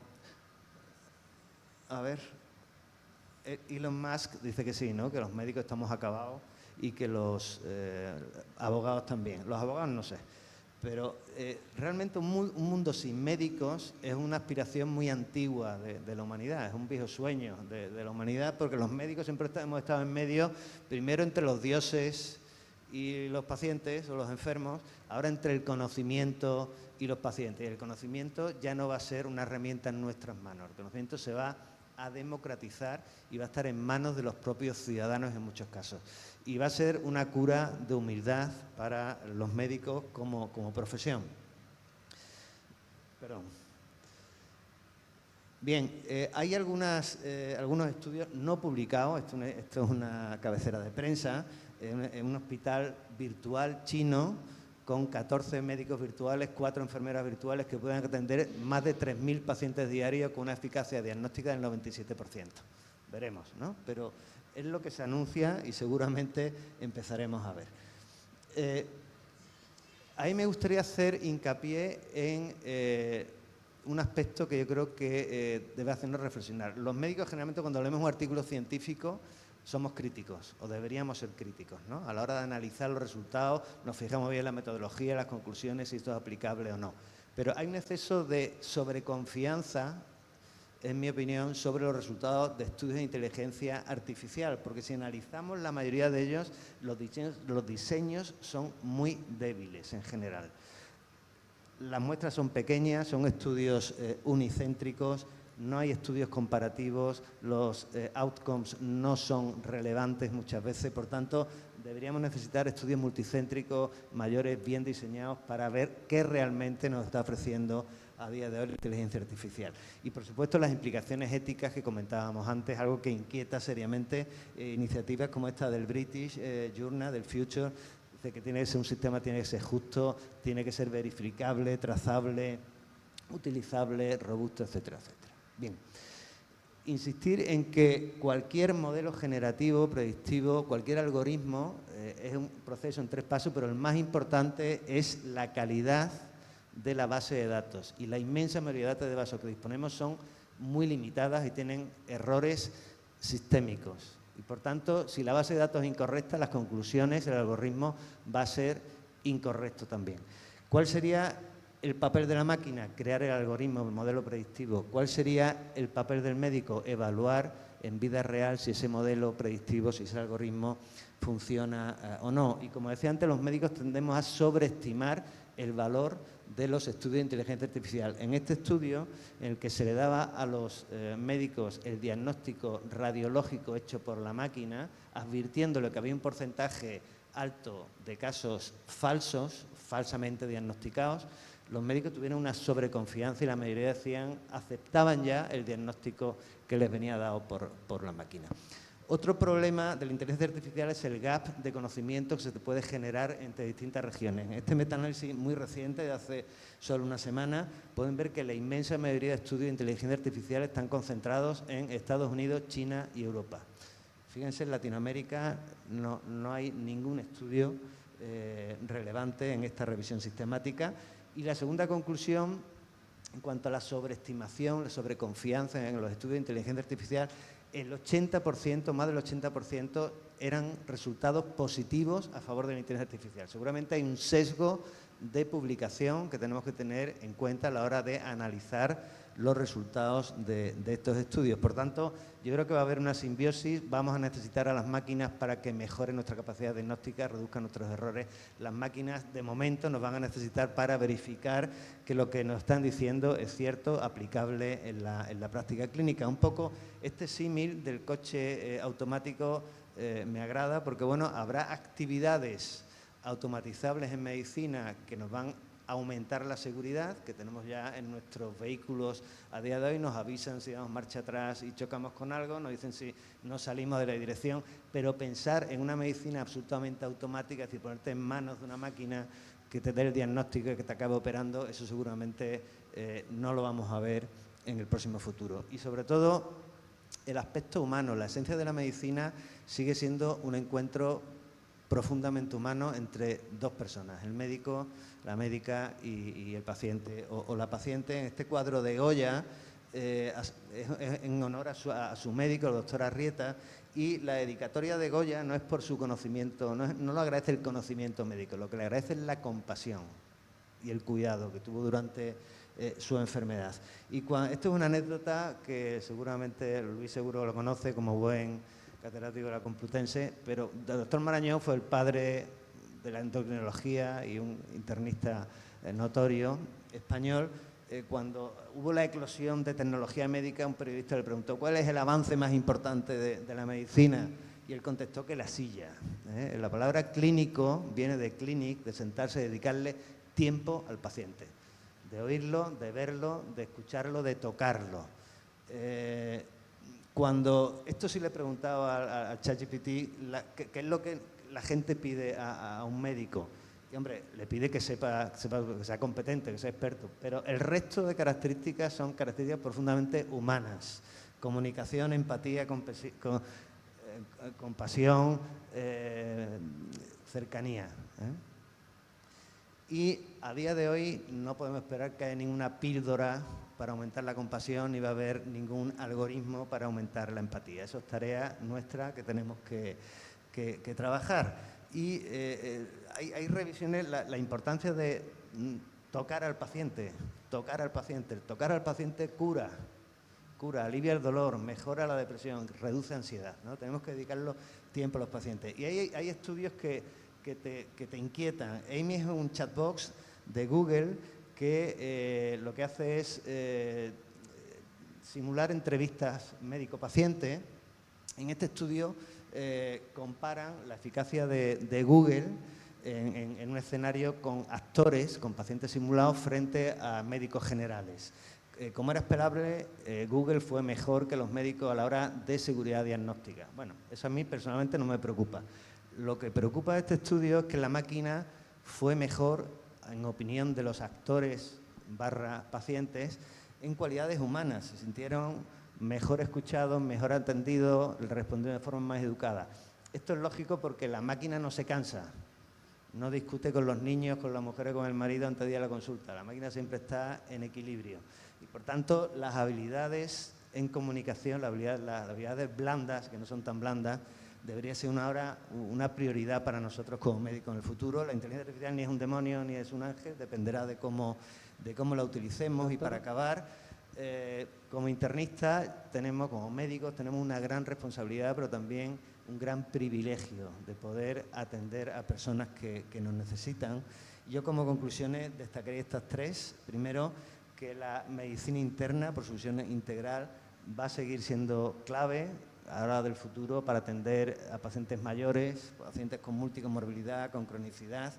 Elon Musk dice que sí, ¿no? Que los médicos estamos acabados y que los abogados también. Los abogados no sé, pero realmente un mundo sin médicos es una aspiración muy antigua de la humanidad, es un viejo sueño de la humanidad, porque los médicos siempre hemos estado en medio, primero entre los dioses y los pacientes o los enfermos, ahora entre el conocimiento y los pacientes. Y el conocimiento ya no va a ser una herramienta en nuestras manos, el conocimiento se va a democratizar y va a estar en manos de los propios ciudadanos en muchos casos. Y va a ser una cura de humildad para los médicos como profesión. Perdón. Bien, hay algunos estudios no publicados, esto es una cabecera de prensa, en un hospital virtual chino con 14 médicos virtuales, 4 enfermeras virtuales que pueden atender más de 3.000 pacientes diarios con una eficacia diagnóstica del 97%. Veremos, ¿no? Pero es lo que se anuncia y seguramente empezaremos a ver. Ahí me gustaría hacer hincapié en un aspecto que yo creo que debe hacernos reflexionar. Los médicos generalmente cuando leemos un artículo científico somos críticos o deberíamos ser críticos, ¿no? A la hora de analizar los resultados nos fijamos bien en la metodología, las conclusiones, si esto es aplicable o no. Pero hay un exceso de sobreconfianza, en mi opinión, sobre los resultados de estudios de inteligencia artificial, porque si analizamos la mayoría de ellos, los diseños son muy débiles en general. Las muestras son pequeñas, son estudios unicéntricos, no hay estudios comparativos, los outcomes no son relevantes muchas veces, por tanto, deberíamos necesitar estudios multicéntricos mayores, bien diseñados, para ver qué realmente nos está ofreciendo a día de hoy la inteligencia artificial. Y, por supuesto, las implicaciones éticas que comentábamos antes, algo que inquieta seriamente iniciativas como esta del British Journal, del Future, de que tiene que ser un sistema, tiene que ser justo, tiene que ser verificable, trazable, utilizable, robusto, etcétera, etcétera. Bien, insistir en que cualquier modelo generativo, predictivo, cualquier algoritmo es un proceso en 3 pasos, pero el más importante es la calidad de la base de datos. Y la inmensa mayoría de datos de datos que disponemos son muy limitadas y tienen errores sistémicos. Y, por tanto, si la base de datos es incorrecta, las conclusiones, el algoritmo va a ser incorrecto también. ¿Cuál sería el papel de la máquina? Crear el algoritmo, el modelo predictivo. ¿Cuál sería el papel del médico? Evaluar en vida real si ese modelo predictivo, si ese algoritmo funciona o no. Y, como decía antes, los médicos tendemos a sobreestimar el valor de los estudios de inteligencia artificial. En este estudio, en el que se le daba a los médicos el diagnóstico radiológico hecho por la máquina, advirtiéndole que había un porcentaje alto de casos falsos, falsamente diagnosticados, los médicos tuvieron una sobreconfianza y la mayoría aceptaban ya el diagnóstico que les venía dado por la máquina. Otro problema de la inteligencia artificial es el gap de conocimiento que se puede generar entre distintas regiones. En este metaanálisis muy reciente, de hace solo una semana, pueden ver que la inmensa mayoría de estudios de inteligencia artificial están concentrados en Estados Unidos, China y Europa. Fíjense, en Latinoamérica no hay ningún estudio relevante en esta revisión sistemática. Y la segunda conclusión, en cuanto a la sobreestimación, la sobreconfianza en los estudios de inteligencia artificial, el 80%, más del 80%, eran resultados positivos a favor de la inteligencia artificial. Seguramente hay un sesgo de publicación que tenemos que tener en cuenta a la hora de analizar los resultados de estos estudios. Por tanto, yo creo que va a haber una simbiosis, vamos a necesitar a las máquinas para que mejoren nuestra capacidad diagnóstica, reduzcan nuestros errores. Las máquinas, de momento, nos van a necesitar para verificar que lo que nos están diciendo es cierto, aplicable en la práctica clínica. Un poco este símil del coche automático me agrada porque, bueno, habrá actividades automatizables en medicina que nos van a aumentar la seguridad, que tenemos ya en nuestros vehículos a día de hoy, nos avisan si damos marcha atrás y chocamos con algo, nos dicen si no salimos de la dirección, pero pensar en una medicina absolutamente automática, es decir, ponerte en manos de una máquina que te dé el diagnóstico y que te acabe operando, eso seguramente no lo vamos a ver en el próximo futuro. Y sobre todo, el aspecto humano, la esencia de la medicina sigue siendo un encuentro profundamente humano entre dos personas, el médico, la médica y el paciente o la paciente. En este cuadro de Goya, en honor a su médico, el doctor Arrieta, y la dedicatoria de Goya no es por su conocimiento, no lo agradece el conocimiento médico, lo que le agradece es la compasión y el cuidado que tuvo durante su enfermedad. Y esto es una anécdota que seguramente Luis seguro lo conoce como buen catedrático de la Complutense, pero el doctor Marañón fue el padre de la endocrinología y un internista notorio español. Cuando hubo la eclosión de tecnología médica, un periodista le preguntó ¿cuál es el avance más importante de la medicina? Y él contestó que la silla. La palabra clínico viene de clinic, de sentarse, de dedicarle tiempo al paciente, de oírlo, de verlo, de escucharlo, de tocarlo. Cuando esto sí le he preguntado al ChatGPT, ¿qué es lo que la gente pide a un médico? Y, hombre, le pide que sepa, que sea competente, que sea experto, pero el resto de características son características profundamente humanas. Comunicación, empatía, compasión, cercanía. Y a día de hoy no podemos esperar que haya ninguna píldora para aumentar la compasión, ni va a haber ningún algoritmo para aumentar la empatía. Eso es tarea nuestra que tenemos que trabajar. Y hay revisiones, la importancia de tocar al paciente, tocar al paciente. El tocar al paciente cura, alivia el dolor, mejora la depresión, reduce ansiedad, ¿no? Tenemos que dedicarlo tiempo a los pacientes. Y hay estudios que te inquietan. Amy es un chatbox de Google que lo que hace es simular entrevistas médico-paciente. En este estudio comparan la eficacia de Google en un escenario con actores, con pacientes simulados frente a médicos generales. Como era esperable, Google fue mejor que los médicos a la hora de seguridad diagnóstica. Bueno, eso a mí personalmente no me preocupa. Lo que preocupa de este estudio es que la máquina fue mejor, en opinión de los actores / pacientes, en cualidades humanas. Se sintieron mejor escuchados, mejor atendidos, respondieron de forma más educada. Esto es lógico porque la máquina no se cansa. No discute con los niños, con las mujeres, con el marido antes de ir a la consulta. La máquina siempre está en equilibrio. Y por tanto, las habilidades en comunicación, las habilidades blandas, que no son tan blandas, debería ser una prioridad para nosotros como médicos en el futuro. La inteligencia artificial ni es un demonio ni es un ángel, dependerá de cómo la utilicemos. Y para acabar, como internistas, como médicos, tenemos una gran responsabilidad, pero también un gran privilegio de poder atender a personas que nos necesitan. Yo, como conclusiones, destacaría estas tres. Primero, que la medicina interna, por su visión integral, va a seguir siendo clave a la hora del futuro para atender a pacientes mayores, pacientes con multicomorbilidad, con cronicidad,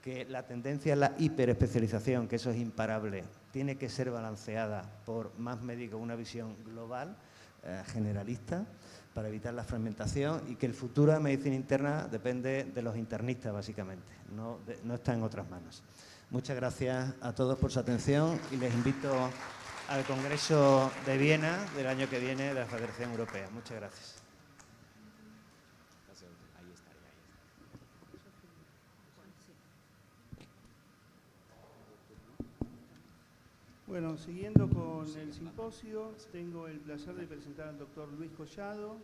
que la tendencia a la hiperespecialización, que eso es imparable, tiene que ser balanceada por más médicos, una visión global, generalista, para evitar la fragmentación, y que el futuro de medicina interna depende de los internistas, básicamente, no está en otras manos. Muchas gracias a todos por su atención y les invito al Congreso de Viena del año que viene de la Federación Europea. Muchas gracias. Bueno, siguiendo con el simposio, tengo el placer de presentar al doctor Luis Collado.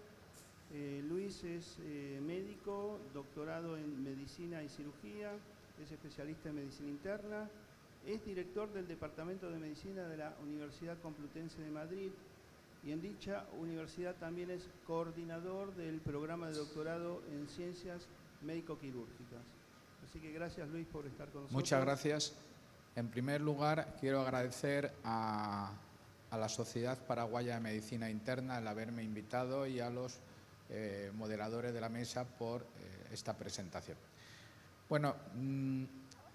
Luis es médico, doctorado en Medicina y Cirugía, es especialista en Medicina Interna, es director del Departamento de Medicina de la Universidad Complutense de Madrid y en dicha universidad también es coordinador del programa de doctorado en Ciencias Médico-Quirúrgicas. Así que gracias, Luis, por estar con nosotros. Muchas gracias. En primer lugar, quiero agradecer a la Sociedad Paraguaya de Medicina Interna el haberme invitado y a los moderadores de la mesa por esta presentación. Bueno,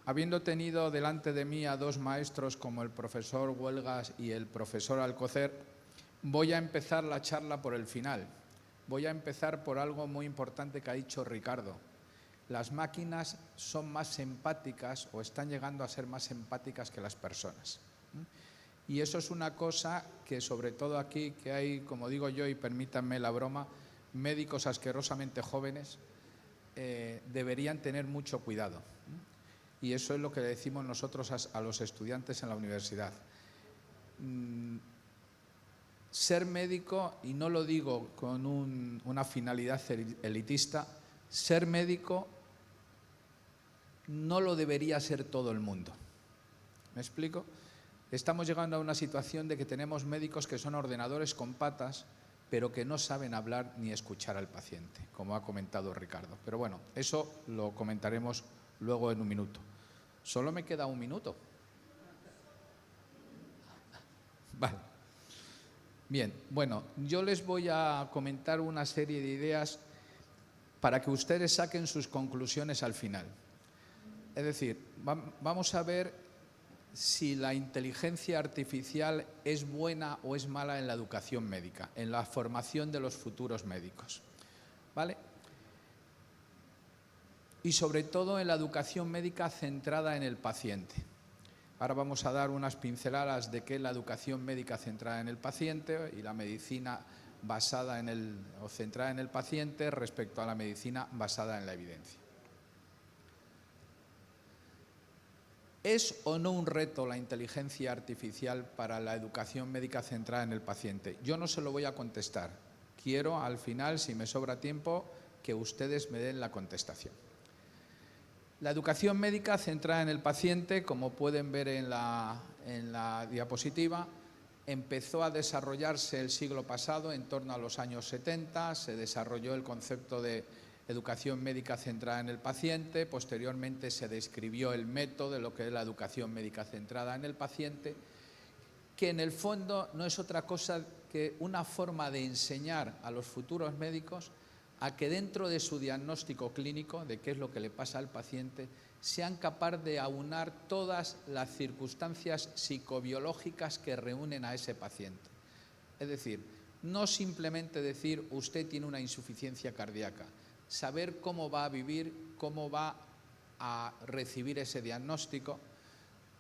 habiendo tenido delante de mí a dos maestros como el profesor Huelgas y el profesor Alcocer, voy a empezar la charla por el final. Voy a empezar por algo muy importante que ha dicho Ricardo. Las máquinas son más empáticas o están llegando a ser más empáticas que las personas. Y eso es una cosa que, sobre todo aquí, que hay, como digo yo, y permítanme la broma, médicos asquerosamente jóvenes, deberían tener mucho cuidado. Y eso es lo que le decimos nosotros a los estudiantes en la universidad. Ser médico, y no lo digo con una finalidad elitista, ser médico no lo debería ser todo el mundo. ¿Me explico? Estamos llegando a una situación de que tenemos médicos que son ordenadores con patas, pero que no saben hablar ni escuchar al paciente, como ha comentado Ricardo. Pero bueno, eso lo comentaremos luego en un minuto. Solo me queda un minuto. Vale. Bien, bueno, yo les voy a comentar una serie de ideas para que ustedes saquen sus conclusiones al final. Es decir, vamos a ver si la inteligencia artificial es buena o es mala en la educación médica, en la formación de los futuros médicos, ¿vale? Y sobre todo en la educación médica centrada en el paciente. Ahora vamos a dar unas pinceladas de qué es la educación médica centrada en el paciente y la medicina basada o centrada en el paciente respecto a la medicina basada en la evidencia. ¿Es o no un reto la inteligencia artificial para la educación médica centrada en el paciente? Yo no se lo voy a contestar. Quiero, al final, si me sobra tiempo, que ustedes me den la contestación. La educación médica centrada en el paciente, como pueden ver en la diapositiva, empezó a desarrollarse el siglo pasado, en torno a los años 70, se desarrolló el concepto de educación médica centrada en el paciente, posteriormente se describió el método de lo que es la educación médica centrada en el paciente, que en el fondo no es otra cosa que una forma de enseñar a los futuros médicos a que dentro de su diagnóstico clínico, de qué es lo que le pasa al paciente, sean capaces de aunar todas las circunstancias psicobiológicas que reúnen a ese paciente. Es decir, no simplemente decir usted tiene una insuficiencia cardíaca, saber cómo va a vivir, cómo va a recibir ese diagnóstico,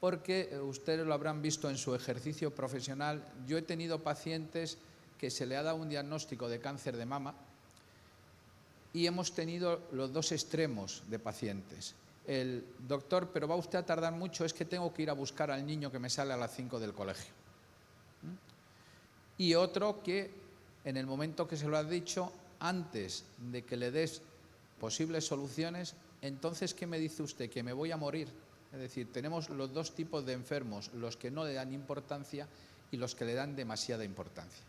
porque ustedes lo habrán visto en su ejercicio profesional. Yo he tenido pacientes que se le ha dado un diagnóstico de cáncer de mama y hemos tenido los dos extremos de pacientes. El doctor, pero va usted a tardar mucho, es que tengo que ir a buscar al niño que me sale a las 5 del colegio. Y otro que en el momento que se lo has dicho, antes de que le des posibles soluciones, entonces ¿qué me dice usted? Que me voy a morir. Es decir, tenemos los dos tipos de enfermos, los que no le dan importancia y los que le dan demasiada importancia.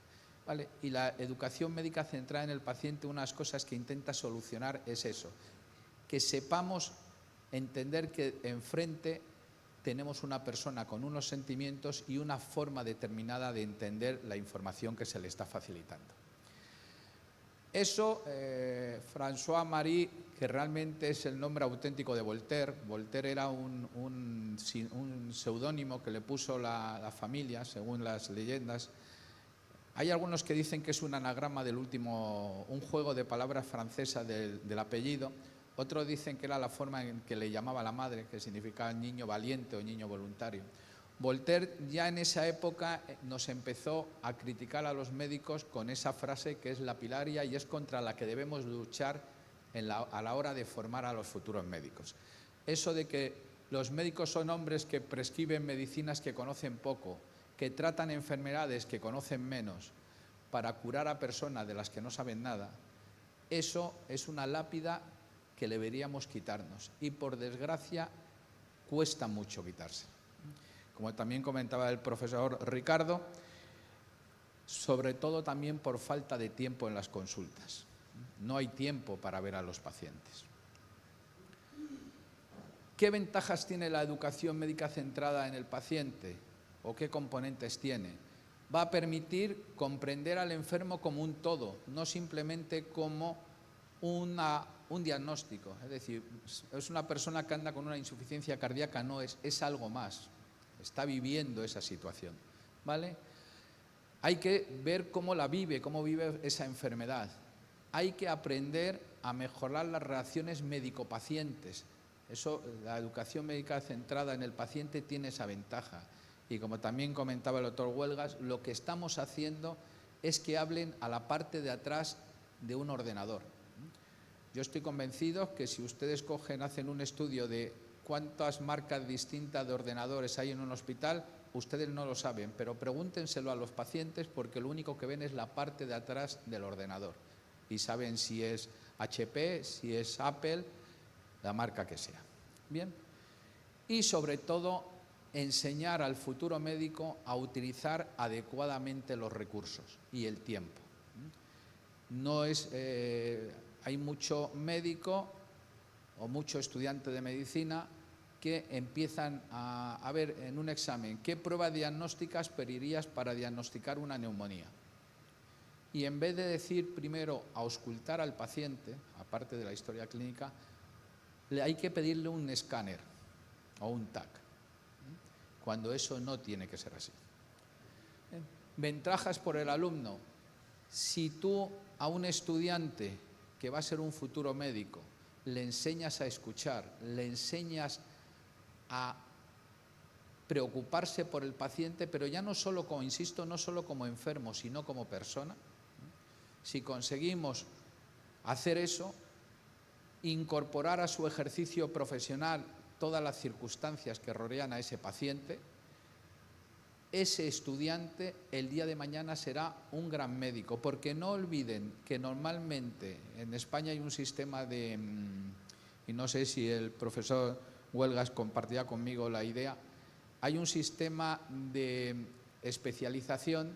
¿Vale? Y la educación médica centrada en el paciente, unas cosas que intenta solucionar es eso, que sepamos entender que enfrente tenemos una persona con unos sentimientos y una forma determinada de entender la información que se le está facilitando. Eso, François-Marie, que realmente es el nombre auténtico de Voltaire. Voltaire era un seudónimo que le puso la familia, según las leyendas. Hay algunos que dicen que es un anagrama un juego de palabras francesa del apellido. Otros dicen que era la forma en que le llamaba la madre, que significaba niño valiente o niño voluntario. Voltaire ya en esa época nos empezó a criticar a los médicos con esa frase que es lapidaria y es contra la que debemos luchar a la hora de formar a los futuros médicos. Eso de que los médicos son hombres que prescriben medicinas que conocen poco, que tratan enfermedades que conocen menos para curar a personas de las que no saben nada, eso es una lápida que deberíamos quitarnos y por desgracia cuesta mucho quitarse. Como también comentaba el profesor Ricardo, sobre todo también por falta de tiempo en las consultas. No hay tiempo para ver a los pacientes. ¿Qué ventajas tiene la educación médica centrada en el paciente? ¿O qué componentes tiene? Va a permitir comprender al enfermo como un todo, no simplemente como un diagnóstico. Es decir, es una persona que anda con una insuficiencia cardíaca, no es algo más. Está viviendo esa situación, ¿vale? Hay que ver cómo vive esa enfermedad. Hay que aprender a mejorar las relaciones médico-pacientes. Eso, la educación médica centrada en el paciente tiene esa ventaja. Y como también comentaba el doctor Huelgas, lo que estamos haciendo es que hablen a la parte de atrás de un ordenador. Yo estoy convencido que si ustedes hacen un estudio de cuántas marcas distintas de ordenadores hay en un hospital, ustedes no lo saben, pero pregúntenselo a los pacientes porque lo único que ven es la parte de atrás del ordenador. Y saben si es HP, si es Apple, la marca que sea. Bien. Y sobre todo, enseñar al futuro médico a utilizar adecuadamente los recursos y el tiempo. Hay mucho médico o mucho estudiante de medicina que empiezan a ver en un examen qué pruebas diagnósticas pedirías para diagnosticar una neumonía. Y en vez de decir primero auscultar al paciente, aparte de la historia clínica, hay que pedirle un escáner o un TAC, cuando eso no tiene que ser así. Ventajas por el alumno. Si tú a un estudiante que va a ser un futuro médico le enseñas a escuchar, le enseñas a preocuparse por el paciente, pero ya no solo como enfermo, sino como persona. Si conseguimos hacer eso, incorporar a su ejercicio profesional todas las circunstancias que rodean a ese paciente, ese estudiante el día de mañana será un gran médico, porque no olviden que normalmente en España hay un sistema de y no sé si el profesor Huelgas compartirá conmigo la idea, hay un sistema de especialización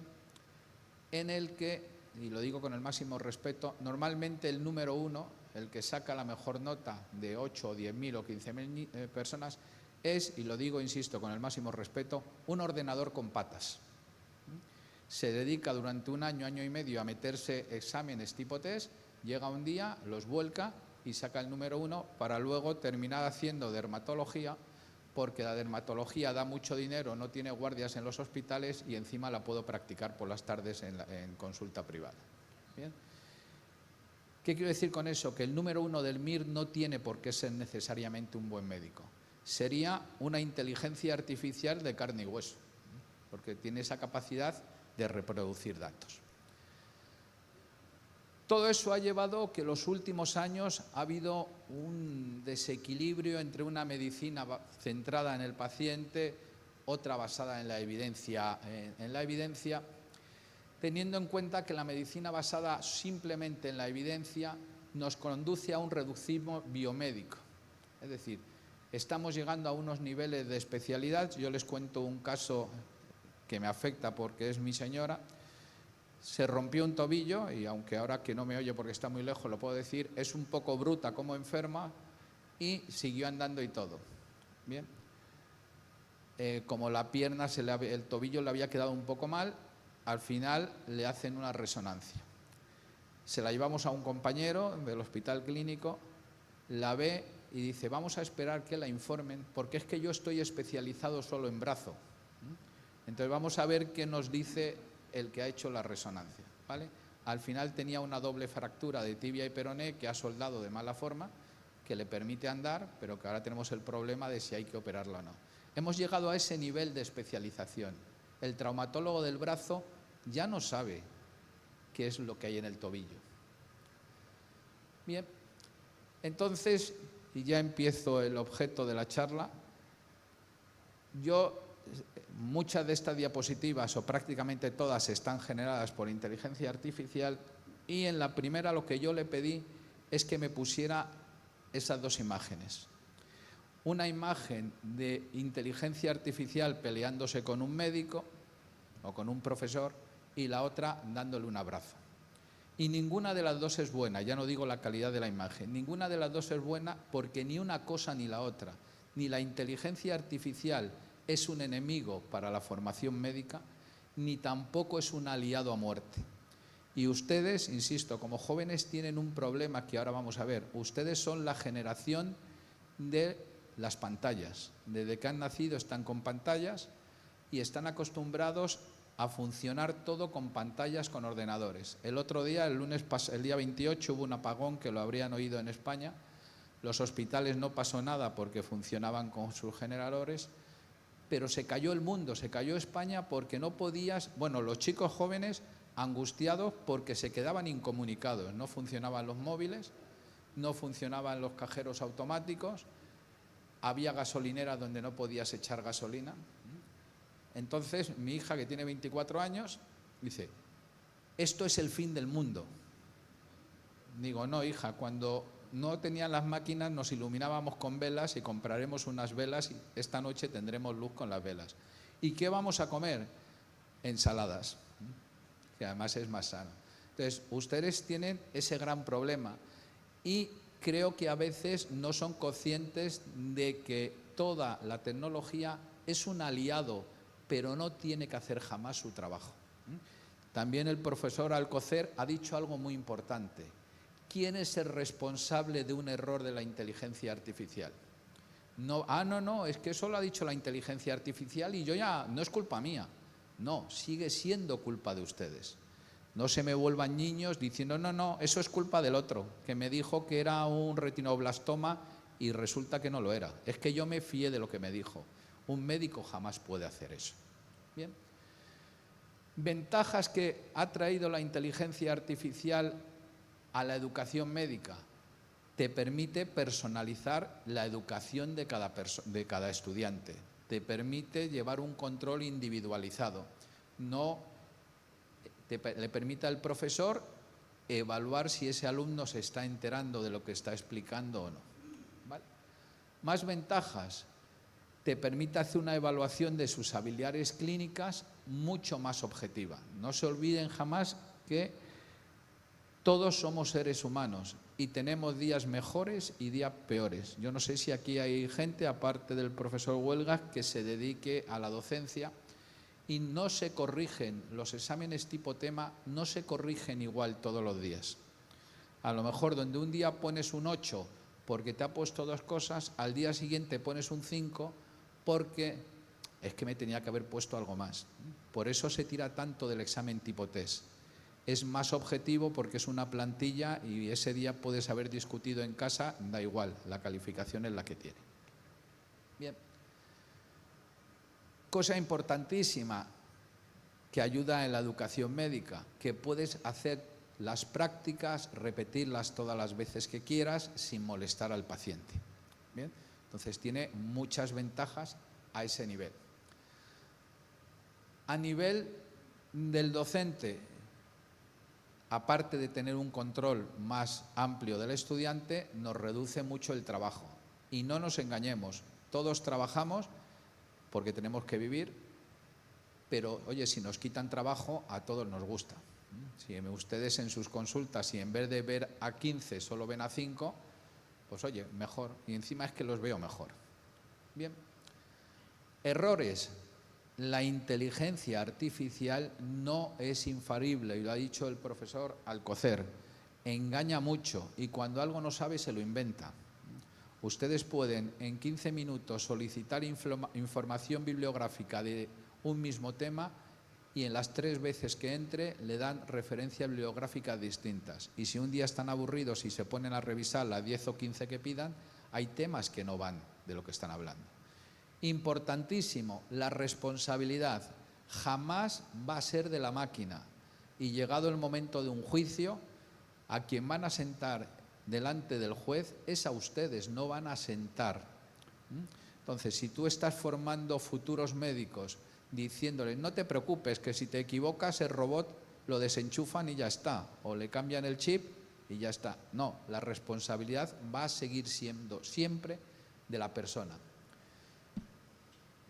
en el que, y lo digo con el máximo respeto, normalmente el número 1, el que saca la mejor nota de 8 o 10.000 o 15.000 personas, es, y lo digo, insisto, con el máximo respeto, un ordenador con patas. Se dedica durante un año, año y medio a meterse exámenes tipo test, llega un día, los vuelca y saca el número 1 para luego terminar haciendo dermatología, porque la dermatología da mucho dinero, no tiene guardias en los hospitales y encima la puedo practicar por las tardes en consulta privada. ¿Bien? ¿Qué quiero decir con eso? Que el número 1 del MIR no tiene por qué ser necesariamente un buen médico. Sería una inteligencia artificial de carne y hueso, porque tiene esa capacidad de reproducir datos. Todo eso ha llevado que en los últimos años ha habido un desequilibrio entre una medicina centrada en el paciente, otra basada en la evidencia, teniendo en cuenta que la medicina basada simplemente en la evidencia nos conduce a un reductismo biomédico. Es decir, estamos llegando a unos niveles de especialidad. Yo les cuento un caso que me afecta porque es mi señora. Se rompió un tobillo y aunque ahora que no me oye porque está muy lejos lo puedo decir, es un poco bruta como enferma y siguió andando y todo. Bien. Como la pierna, el tobillo le había quedado un poco mal, al final le hacen una resonancia. Se la llevamos a un compañero del hospital clínico, la ve y dice, vamos a esperar que la informen porque es que yo estoy especializado solo en brazo. Entonces vamos a ver qué nos dice el que ha hecho la resonancia, ¿vale? Al final tenía una doble fractura de tibia y peroné que ha soldado de mala forma, que le permite andar, pero que ahora tenemos el problema de si hay que operarla o no. Hemos llegado a ese nivel de especialización. El traumatólogo del brazo ya no sabe qué es lo que hay en el tobillo. Bien, entonces, y ya empiezo el objeto de la charla, muchas de estas diapositivas, o prácticamente todas, están generadas por inteligencia artificial y en la primera lo que yo le pedí es que me pusiera esas dos imágenes. Una imagen de inteligencia artificial peleándose con un médico o con un profesor y la otra dándole un abrazo. Y ninguna de las dos es buena, ya no digo la calidad de la imagen, ninguna de las dos es buena porque ni una cosa ni la otra, ni la inteligencia artificial es un enemigo para la formación médica, ni tampoco es un aliado a muerte. Y ustedes, insisto, como jóvenes tienen un problema que ahora vamos a ver. Ustedes son la generación de las pantallas. Desde que han nacido están con pantallas y están acostumbrados a funcionar todo con pantallas, con ordenadores. El otro día, el día 28, hubo un apagón que lo habrían oído en España. Los hospitales no pasó nada porque funcionaban con sus generadores, pero se cayó el mundo, se cayó España porque no podías, los chicos jóvenes angustiados porque se quedaban incomunicados, no funcionaban los móviles, no funcionaban los cajeros automáticos, había gasolineras donde no podías echar gasolina. Entonces mi hija, que tiene 24 años, dice, esto es el fin del mundo. Digo, no, hija, cuando no tenían las máquinas nos iluminábamos con velas y compraremos unas velas y esta noche tendremos luz con las velas. ¿Y qué vamos a comer? Ensaladas, que además es más sano. Entonces, ustedes tienen ese gran problema y creo que a veces no son conscientes de que toda la tecnología es un aliado, pero no tiene que hacer jamás su trabajo. También el profesor Alcocer ha dicho algo muy importante. ¿Quién es el responsable de un error de la inteligencia artificial? No, es que eso lo ha dicho la inteligencia artificial y yo ya, no es culpa mía. No, sigue siendo culpa de ustedes. No se me vuelvan niños diciendo, no, eso es culpa del otro, que me dijo que era un retinoblastoma y resulta que no lo era. Es que yo me fié de lo que me dijo. Un médico jamás puede hacer eso. Bien. Ventajas que ha traído la inteligencia artificial a la educación médica. Te permite personalizar la educación de cada estudiante. Te permite llevar un control individualizado. Le permite al profesor evaluar si ese alumno se está enterando de lo que está explicando o no. Más ventajas, te permite hacer una evaluación de sus habilidades clínicas mucho más objetiva. No se olviden jamás que todos somos seres humanos y tenemos días mejores y días peores. Yo no sé si aquí hay gente, aparte del profesor Huelgas, que se dedique a la docencia y no se corrigen, los exámenes tipo tema no se corrigen igual todos los días. A lo mejor donde un día pones un 8 porque te ha puesto 2 cosas, al día siguiente pones un 5 porque es que me tenía que haber puesto algo más. Por eso se tira tanto del examen tipo test. Es más objetivo porque es una plantilla y ese día puedes haber discutido en casa, da igual, la calificación es la que tiene. Bien. Cosa importantísima que ayuda en la educación médica, que puedes hacer las prácticas, repetirlas todas las veces que quieras sin molestar al paciente. Bien. Entonces tiene muchas ventajas a ese nivel. A nivel del docente, aparte de tener un control más amplio del estudiante, nos reduce mucho el trabajo. Y no nos engañemos, todos trabajamos porque tenemos que vivir, pero oye, si nos quitan trabajo, a todos nos gusta. Si ustedes en sus consultas, si en vez de ver a 15 solo ven a 5, pues oye, mejor. Y encima es que los veo mejor. Bien. Errores. La inteligencia artificial no es infalible, y lo ha dicho el profesor Alcocer. Engaña mucho y cuando algo no sabe se lo inventa. Ustedes pueden en 15 minutos solicitar información bibliográfica de un mismo tema y en las 3 veces que entre le dan referencias bibliográficas distintas. Y si un día están aburridos y se ponen a revisar las 10 o 15 que pidan, hay temas que no van de lo que están hablando. Importantísimo, la responsabilidad jamás va a ser de la máquina y llegado el momento de un juicio, a quien van a sentar delante del juez es a ustedes, no van a sentar. Entonces, si tú estás formando futuros médicos diciéndoles no te preocupes que si te equivocas el robot lo desenchufan y ya está, o le cambian el chip y ya está. No, la responsabilidad va a seguir siendo siempre de la persona.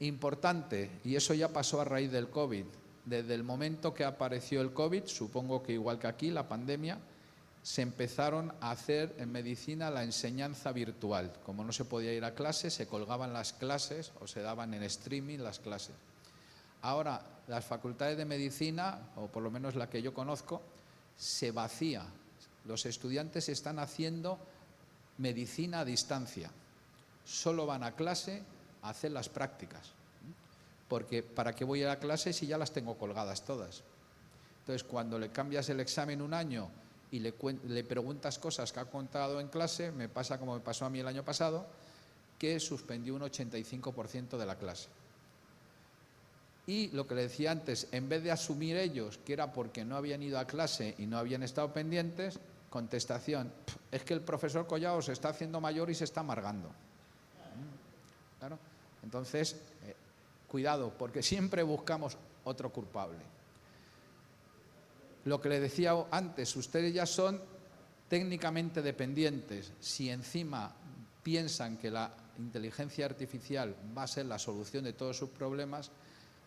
Importante, y eso ya pasó a raíz del COVID, desde el momento que apareció el COVID, supongo que igual que aquí, la pandemia, se empezaron a hacer en medicina la enseñanza virtual. Como no se podía ir a clase, se colgaban las clases o se daban en streaming las clases. Ahora, las facultades de medicina, o por lo menos la que yo conozco, se vacía. Los estudiantes están haciendo medicina a distancia. Solo van a clase a hacer las prácticas. Porque ¿para qué voy a la clase si ya las tengo colgadas todas? Entonces, cuando le cambias el examen un año y le preguntas cosas que ha contado en clase, me pasa como me pasó a mí el año pasado, que suspendió un 85% de la clase. Y lo que le decía antes, en vez de asumir ellos que era porque no habían ido a clase y no habían estado pendientes, contestación, es que el profesor Collao se está haciendo mayor y se está amargando. Claro. Entonces, cuidado, porque siempre buscamos otro culpable. Lo que le decía antes, ustedes ya son técnicamente dependientes. Si encima piensan que la inteligencia artificial va a ser la solución de todos sus problemas,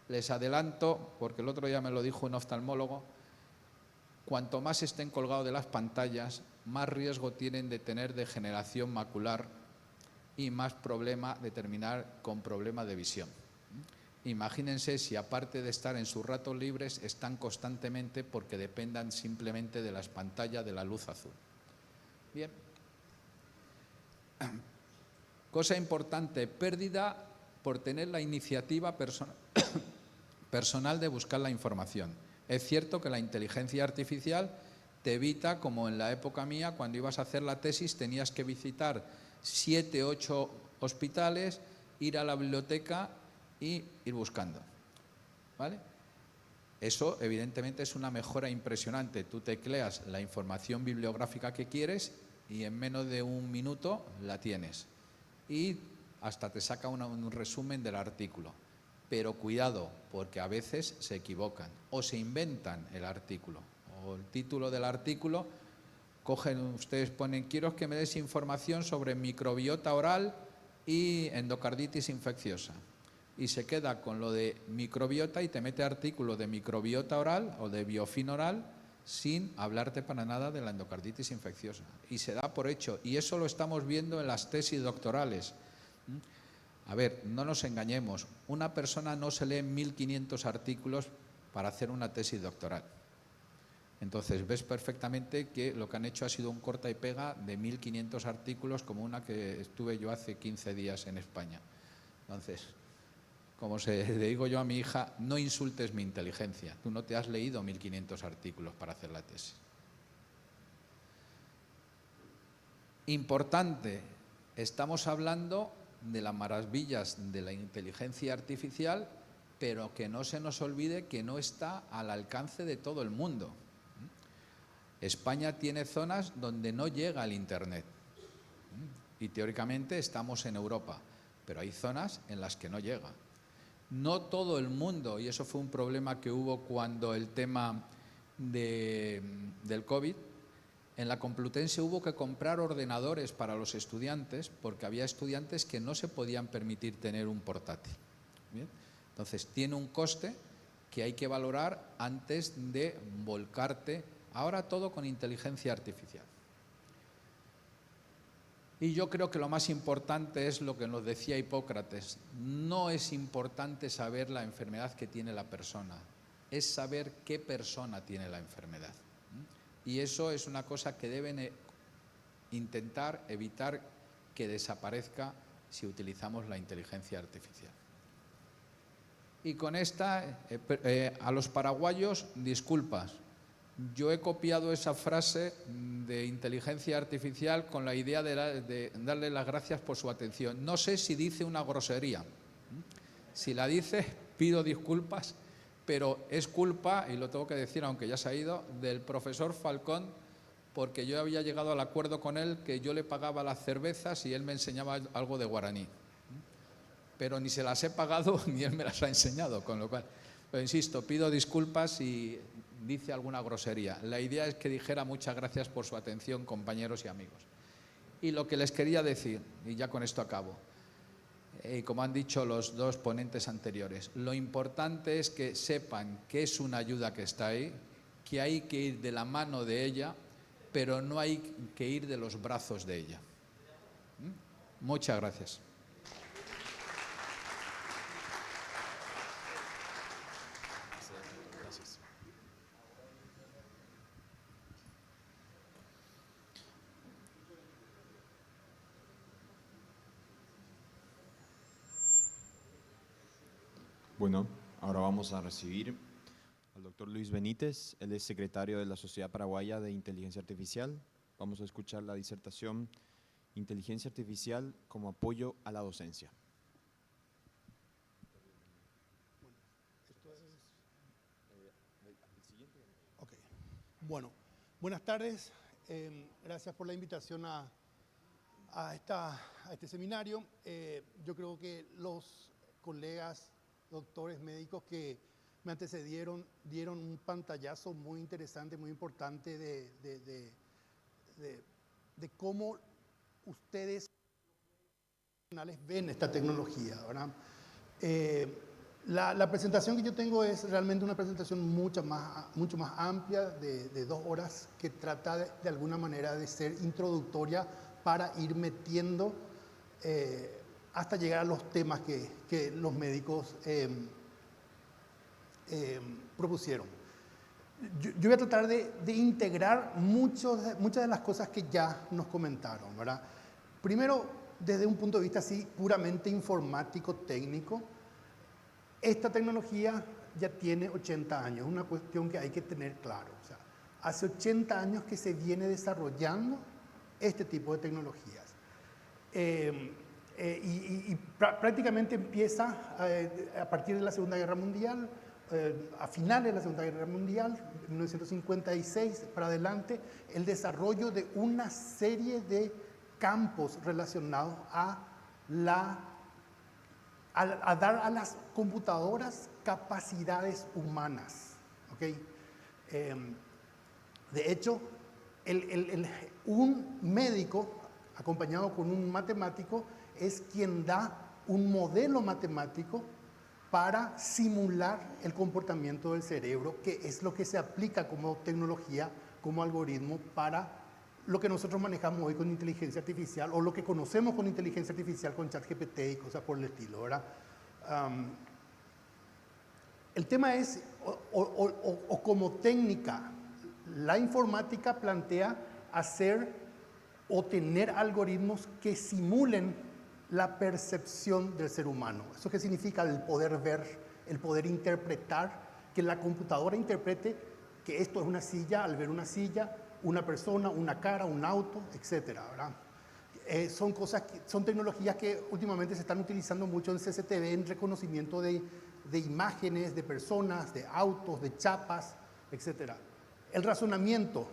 les adelanto, porque el otro día me lo dijo un oftalmólogo, cuanto más estén colgados de las pantallas, más riesgo tienen de tener degeneración macular y más problema de terminar con problemas de visión. Imagínense si aparte de estar en sus ratos libres, están constantemente porque dependan simplemente de las pantallas de la luz azul. Bien. Cosa importante, pérdida por tener la iniciativa personal de buscar la información. Es cierto que la inteligencia artificial te evita, como en la época mía, cuando ibas a hacer la tesis tenías que visitar 7, 8 hospitales, ir a la biblioteca y ir buscando, ¿vale? Eso evidentemente es una mejora impresionante. Tú tecleas la información bibliográfica que quieres y en menos de un minuto la tienes. Y hasta te saca un resumen del artículo. Pero cuidado, porque a veces se equivocan o se inventan el artículo. O el título del artículo, ustedes ponen, quiero que me des información sobre microbiota oral y endocarditis infecciosa. Y se queda con lo de microbiota y te mete artículos de microbiota oral o de biofilm oral sin hablarte para nada de la endocarditis infecciosa. Y se da por hecho. Y eso lo estamos viendo en las tesis doctorales. A ver, no nos engañemos. Una persona no se lee 1500 artículos para hacer una tesis doctoral. Entonces ves perfectamente que lo que han hecho ha sido un corta y pega de 1500 artículos, como una que estuve yo hace 15 días en España. Entonces, como le digo yo a mi hija, no insultes mi inteligencia. Tú no te has leído 1500 artículos para hacer la tesis. Importante, estamos hablando de las maravillas de la inteligencia artificial, pero que no se nos olvide que no está al alcance de todo el mundo. España tiene zonas donde no llega el Internet y teóricamente estamos en Europa, pero hay zonas en las que no llega. No todo el mundo, y eso fue un problema que hubo cuando el tema del COVID, en la Complutense hubo que comprar ordenadores para los estudiantes porque había estudiantes que no se podían permitir tener un portátil. ¿Bien? Entonces tiene un coste que hay que valorar antes de volcarte. Ahora todo con inteligencia artificial. Y yo creo que lo más importante es lo que nos decía Hipócrates. No es importante saber la enfermedad que tiene la persona, es saber qué persona tiene la enfermedad. Y eso es una cosa que deben intentar evitar que desaparezca si utilizamos la inteligencia artificial. Y con esta, a los paraguayos, disculpas. Yo he copiado esa frase de inteligencia artificial con la idea de darle las gracias por su atención. No sé si dice una grosería. Si la dice, pido disculpas, pero es culpa, y lo tengo que decir aunque ya se ha ido, del profesor Falcón, porque yo había llegado al acuerdo con él que yo le pagaba las cervezas y él me enseñaba algo de guaraní. Pero ni se las he pagado ni él me las ha enseñado, con lo cual, pero insisto, pido disculpas si dice alguna grosería. La idea es que dijera muchas gracias por su atención, compañeros y amigos. Y lo que les quería decir, y ya con esto acabo, como han dicho los dos ponentes anteriores, lo importante es que sepan que es una ayuda que está ahí, que hay que ir de la mano de ella, pero no hay que ir de los brazos de ella. Muchas gracias. Bueno, ahora vamos a recibir al doctor Luis Benítez. Él es secretario de la Sociedad Paraguaya de Inteligencia Artificial. Vamos a escuchar la disertación Inteligencia Artificial como apoyo a la docencia. Okay. Bueno, buenas tardes. Gracias por la invitación a este seminario. Yo creo que los colegas doctores médicos que me antecedieron dieron un pantallazo muy interesante, muy importante de cómo ustedes ven esta tecnología, ¿verdad? La presentación que yo tengo es realmente una presentación mucho más amplia, de 2 horas, que trata de alguna manera de ser introductoria para ir metiendo hasta llegar a los temas que los médicos propusieron. Yo voy a tratar de integrar muchas de las cosas que ya nos comentaron, ¿verdad? Primero, desde un punto de vista así puramente informático, técnico, esta tecnología ya tiene 80 años, una cuestión que hay que tener claro. O sea, hace 80 años que se viene desarrollando este tipo de tecnologías. Prácticamente empieza a partir de la Segunda Guerra Mundial, a finales de la Segunda Guerra Mundial, 1956 para adelante, el desarrollo de una serie de campos relacionados a dar a las computadoras capacidades humanas. ¿Okay? De hecho, un médico acompañado con un matemático, es quien da un modelo matemático para simular el comportamiento del cerebro, que es lo que se aplica como tecnología, como algoritmo para lo que nosotros manejamos hoy con inteligencia artificial, o lo que conocemos con inteligencia artificial con ChatGPT y cosas por el estilo, ¿verdad? El tema es, o como técnica, la informática plantea hacer o tener algoritmos que simulen la percepción del ser humano. ¿Eso qué significa? El poder ver, el poder interpretar, que la computadora interprete que esto es una silla al ver una silla, una persona, una cara, un auto, etcétera, ¿verdad? Son tecnologías que últimamente se están utilizando mucho en CCTV, en reconocimiento de imágenes, de personas, de autos, de chapas, etcétera. El razonamiento,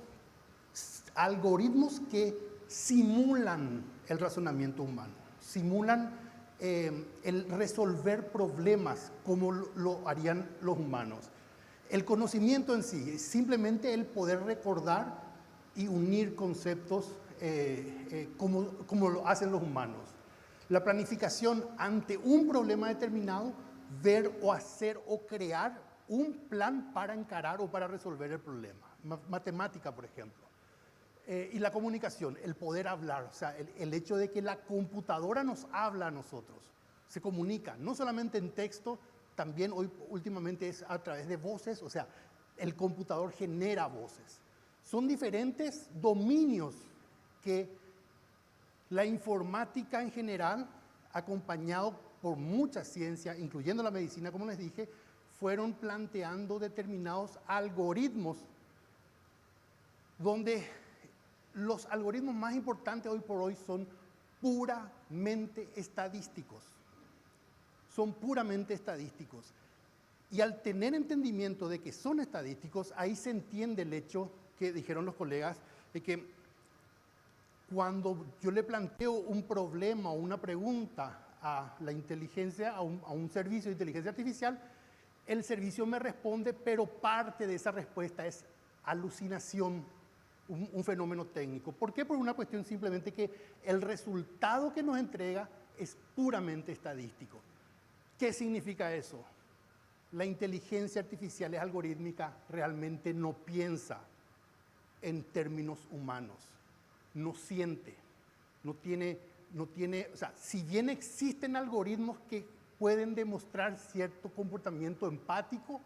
algoritmos que simulan el razonamiento humano, simulan el resolver problemas como lo harían los humanos. El conocimiento en sí es simplemente el poder recordar y unir conceptos como lo hacen los humanos. La planificación ante un problema determinado, ver o hacer o crear un plan para encarar o para resolver el problema. Matemática, por ejemplo. Y la comunicación, el poder hablar, o sea, el hecho de que la computadora nos habla a nosotros, se comunica, no solamente en texto, también hoy últimamente es a través de voces, o sea, el computador genera voces. Son diferentes dominios que la informática en general, acompañado por mucha ciencia, incluyendo la medicina, como les dije, fueron planteando determinados algoritmos donde los algoritmos más importantes hoy por hoy son puramente estadísticos. Son puramente estadísticos. Y al tener entendimiento de que son estadísticos, ahí se entiende el hecho que dijeron los colegas, de que cuando yo le planteo un problema o una pregunta a la inteligencia, a un servicio de inteligencia artificial, el servicio me responde, pero parte de esa respuesta es alucinación, un fenómeno técnico. ¿Por qué? Por una cuestión simplemente que el resultado que nos entrega es puramente estadístico. ¿Qué significa eso? La inteligencia artificial es algorítmica, realmente no piensa en términos humanos, no siente, no tiene, o sea, si bien existen algoritmos que pueden demostrar cierto comportamiento empático,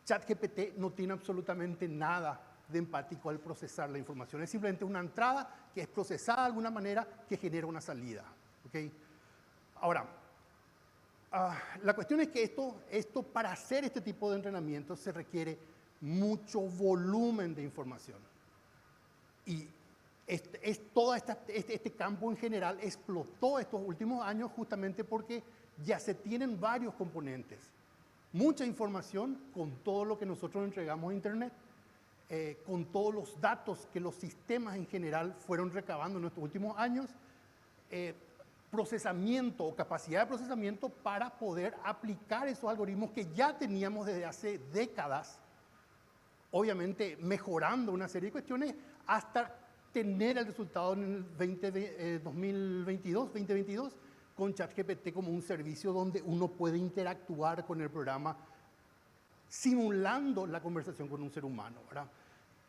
ChatGPT no tiene absolutamente nada de empático al procesar la información. Es simplemente una entrada que es procesada de alguna manera que genera una salida. ¿Okay? Ahora, la cuestión es que esto para hacer este tipo de entrenamiento se requiere mucho volumen de información. Y todo este campo en general explotó estos últimos años justamente porque ya se tienen varios componentes. Mucha información con todo lo que nosotros entregamos a Internet, con todos los datos que los sistemas en general fueron recabando en estos últimos años, procesamiento o capacidad de procesamiento para poder aplicar esos algoritmos que ya teníamos desde hace décadas, obviamente mejorando una serie de cuestiones hasta tener el resultado en el 2022 con ChatGPT como un servicio donde uno puede interactuar con el programa simulando la conversación con un ser humano, ¿verdad?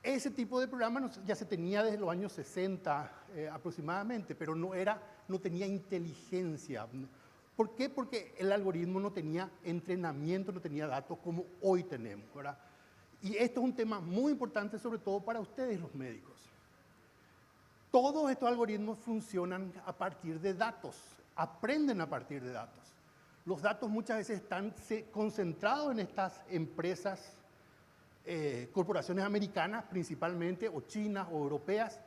Ese tipo de programa ya se tenía desde los años 60 aproximadamente, pero no tenía inteligencia. ¿Por qué? Porque el algoritmo no tenía entrenamiento, no tenía datos como hoy tenemos, ¿verdad? Y esto es un tema muy importante, sobre todo para ustedes los médicos. Todos estos algoritmos funcionan a partir de datos, aprenden a partir de datos. Los datos muchas veces están concentrados en estas empresas, corporaciones americanas principalmente, o chinas o europeas,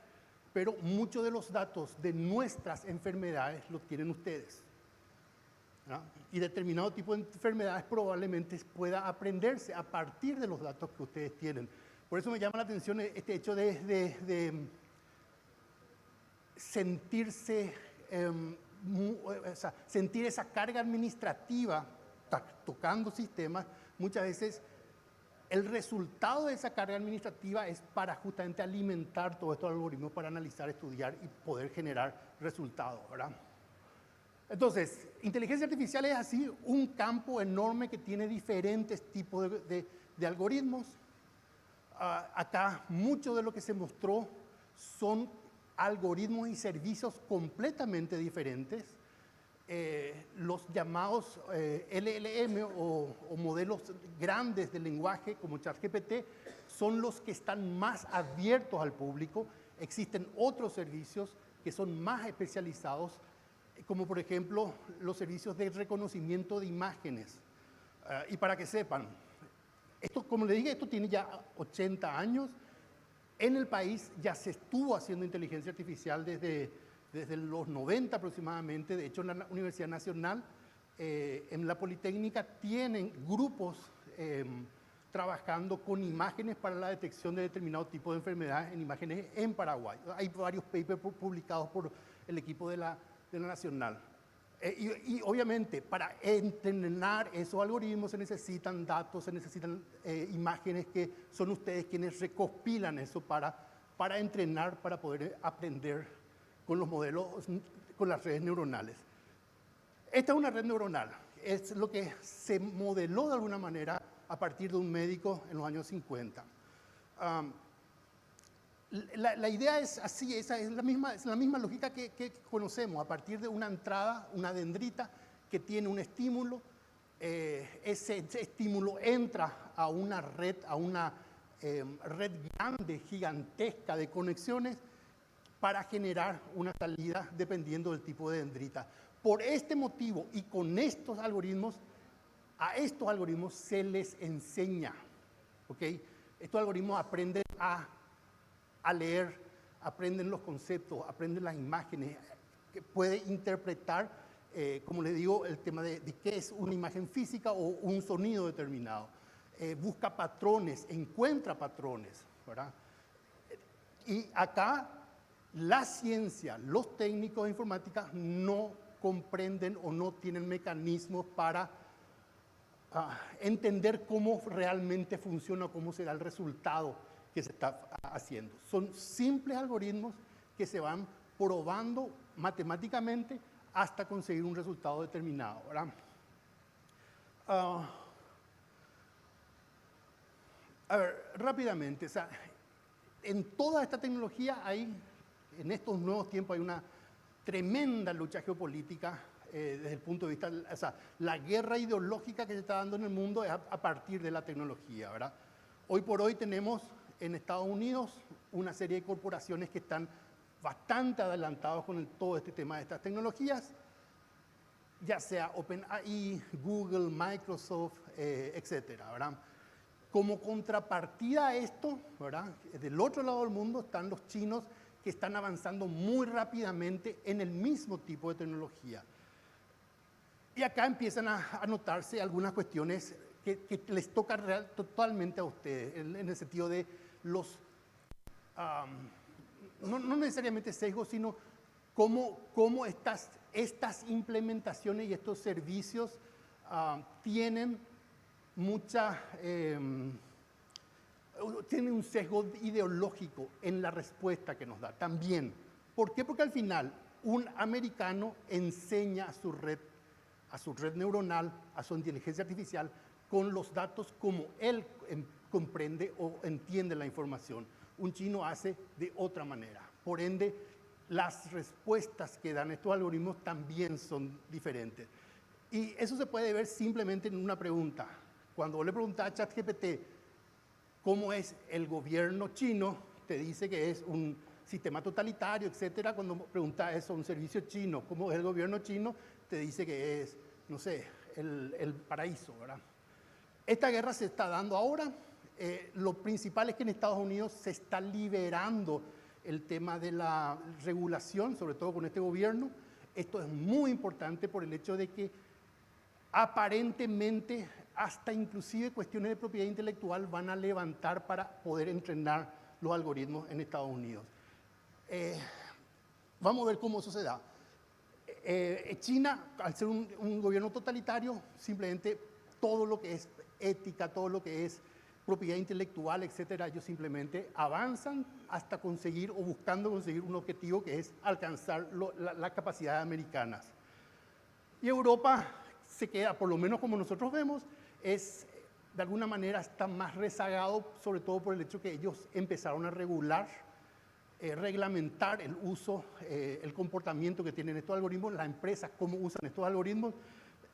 pero muchos de los datos de nuestras enfermedades los tienen ustedes, ¿no? Y determinado tipo de enfermedades probablemente pueda aprenderse a partir de los datos que ustedes tienen. Por eso me llama la atención este hecho de sentirse, sentir esa carga administrativa tocando sistemas. Muchas veces el resultado de esa carga administrativa es para justamente alimentar todos estos algoritmos para analizar, estudiar y poder generar resultados, ¿verdad? Entonces, inteligencia artificial es así un campo enorme que tiene diferentes tipos de algoritmos. Acá mucho de lo que se mostró son algoritmos y servicios completamente diferentes. Los llamados LLM o modelos grandes de lenguaje como ChatGPT son los que están más abiertos al público. Existen otros servicios que son más especializados, como por ejemplo los servicios de reconocimiento de imágenes. Y para que sepan, esto, como les dije, esto tiene ya 80 años. En el país ya se estuvo haciendo inteligencia artificial desde los 90 aproximadamente. De hecho, en la Universidad Nacional, en la Politécnica, tienen grupos trabajando con imágenes para la detección de determinado tipo de enfermedades en imágenes en Paraguay. Hay varios papers publicados por el equipo de la Nacional. Y obviamente para entrenar esos algoritmos se necesitan datos, se necesitan imágenes que son ustedes quienes recopilan eso para entrenar, para poder aprender con los modelos, con las redes neuronales. Esta es una red neuronal, es lo que se modeló de alguna manera a partir de un médico en los años 50. La idea es así, es la misma lógica que conocemos, a partir de una entrada, una dendrita que tiene un estímulo, ese estímulo entra a una red grande, gigantesca de conexiones para generar una salida dependiendo del tipo de dendrita. Por este motivo y con estos algoritmos, a estos algoritmos se les enseña, ¿ok? Estos algoritmos aprenden a leer, aprenden los conceptos, aprenden las imágenes, que puede interpretar, como les digo, el tema de qué es una imagen física o un sonido determinado. Busca patrones, encuentra patrones, ¿verdad? Y acá la ciencia, los técnicos de informática no comprenden o no tienen mecanismos para entender cómo realmente funciona, cómo será el resultado que se está haciendo. Son simples algoritmos que se van probando matemáticamente hasta conseguir un resultado determinado, ¿verdad? A ver, rápidamente, o sea, en toda esta tecnología en estos nuevos tiempos hay una tremenda lucha geopolítica desde el punto de vista, o sea, la guerra ideológica que se está dando en el mundo es a partir de la tecnología, ¿verdad? Hoy por hoy tenemos en Estados Unidos una serie de corporaciones que están bastante adelantados con todo este tema de estas tecnologías, ya sea OpenAI, Google, Microsoft, etcétera, ¿verdad? Como contrapartida a esto, ¿verdad? Del otro lado del mundo están los chinos que están avanzando muy rápidamente en el mismo tipo de tecnología. Y acá empiezan a notarse algunas cuestiones que les toca totalmente a ustedes, en el sentido de los, no necesariamente sesgos, sino cómo estas implementaciones y estos servicios tienen tiene un sesgo ideológico en la respuesta que nos da también. ¿Por qué? Porque al final un americano enseña a su red neuronal, a su inteligencia artificial, con los datos como él comprende o entiende la información. Un chino hace de otra manera. Por ende, las respuestas que dan estos algoritmos también son diferentes. Y eso se puede ver simplemente en una pregunta. Cuando vos le preguntás a ChatGPT cómo es el gobierno chino, te dice que es un sistema totalitario, etcétera. Cuando preguntas eso a un servicio chino, cómo es el gobierno chino, te dice que es, no sé, el paraíso, ¿verdad? Esta guerra se está dando ahora. Lo principal es que en Estados Unidos se está liberando el tema de la regulación, sobre todo con este gobierno. Esto es muy importante por el hecho de que aparentemente hasta inclusive cuestiones de propiedad intelectual van a levantar para poder entrenar los algoritmos en Estados Unidos. Vamos a ver cómo eso se da. China, al ser un gobierno totalitario, simplemente todo lo que es ética, todo lo que es propiedad intelectual, etcétera. Ellos simplemente avanzan hasta conseguir o buscando conseguir un objetivo que es alcanzar las capacidades americanas. Y Europa se queda, por lo menos como nosotros vemos, de alguna manera está más rezagado, sobre todo por el hecho que ellos empezaron a reglamentar el uso, el comportamiento que tienen estos algoritmos, las empresas, cómo usan estos algoritmos,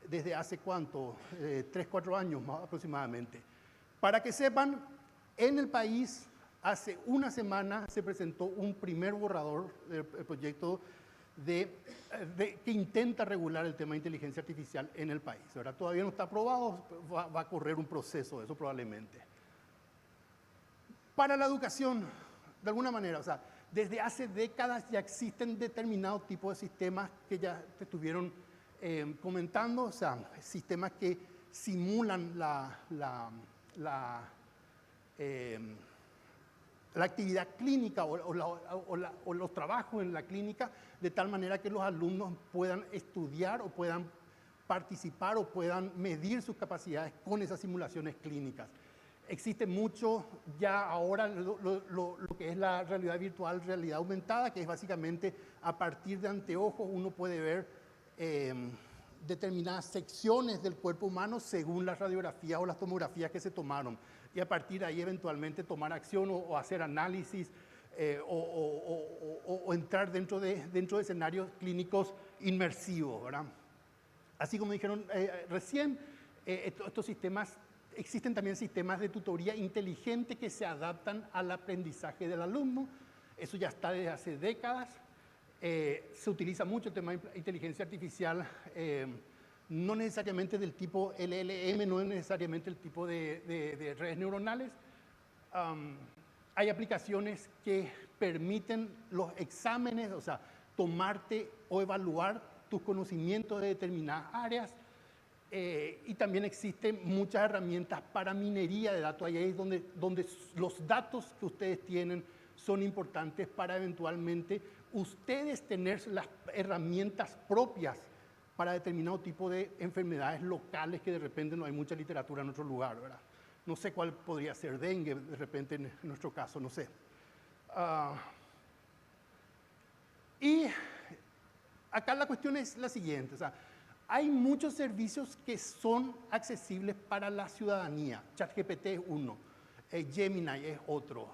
desde hace ¿cuánto? 3, 4 años más aproximadamente. Para que sepan, en el país hace una semana se presentó un primer borrador del proyecto que intenta regular el tema de inteligencia artificial en el país. Ahora todavía no está aprobado, va a correr un proceso de eso probablemente. Para la educación, de alguna manera, o sea, desde hace décadas ya existen determinados tipos de sistemas que ya te estuvieron comentando, o sea, sistemas que simulan la actividad clínica o los trabajos en la clínica, de tal manera que los alumnos puedan estudiar o puedan participar o puedan medir sus capacidades con esas simulaciones clínicas. Existe mucho ya ahora lo que es la realidad virtual, realidad aumentada, que es básicamente a partir de anteojos uno puede ver determinadas secciones del cuerpo humano según las radiografías o las tomografías que se tomaron. Y a partir de ahí eventualmente tomar acción o hacer análisis o entrar dentro de escenarios clínicos inmersivos, ¿verdad? Así como dijeron recién, estos sistemas, existen también sistemas de tutoría inteligente que se adaptan al aprendizaje del alumno. Eso ya está desde hace décadas. Se utiliza mucho el tema de inteligencia artificial, no necesariamente del tipo LLM, no es necesariamente el tipo de redes neuronales. Hay aplicaciones que permiten los exámenes, o sea, tomarte o evaluar tus conocimientos de determinadas áreas. Y también existen muchas herramientas para minería de datos. Ahí es donde los datos que ustedes tienen son importantes para eventualmente ustedes tener las herramientas propias para determinado tipo de enfermedades locales que de repente no hay mucha literatura en otro lugar, ¿verdad? No sé cuál podría ser dengue, de repente en nuestro caso, no sé. Y acá la cuestión es la siguiente, o sea, hay muchos servicios que son accesibles para la ciudadanía. ChatGPT es uno, Gemini es otro,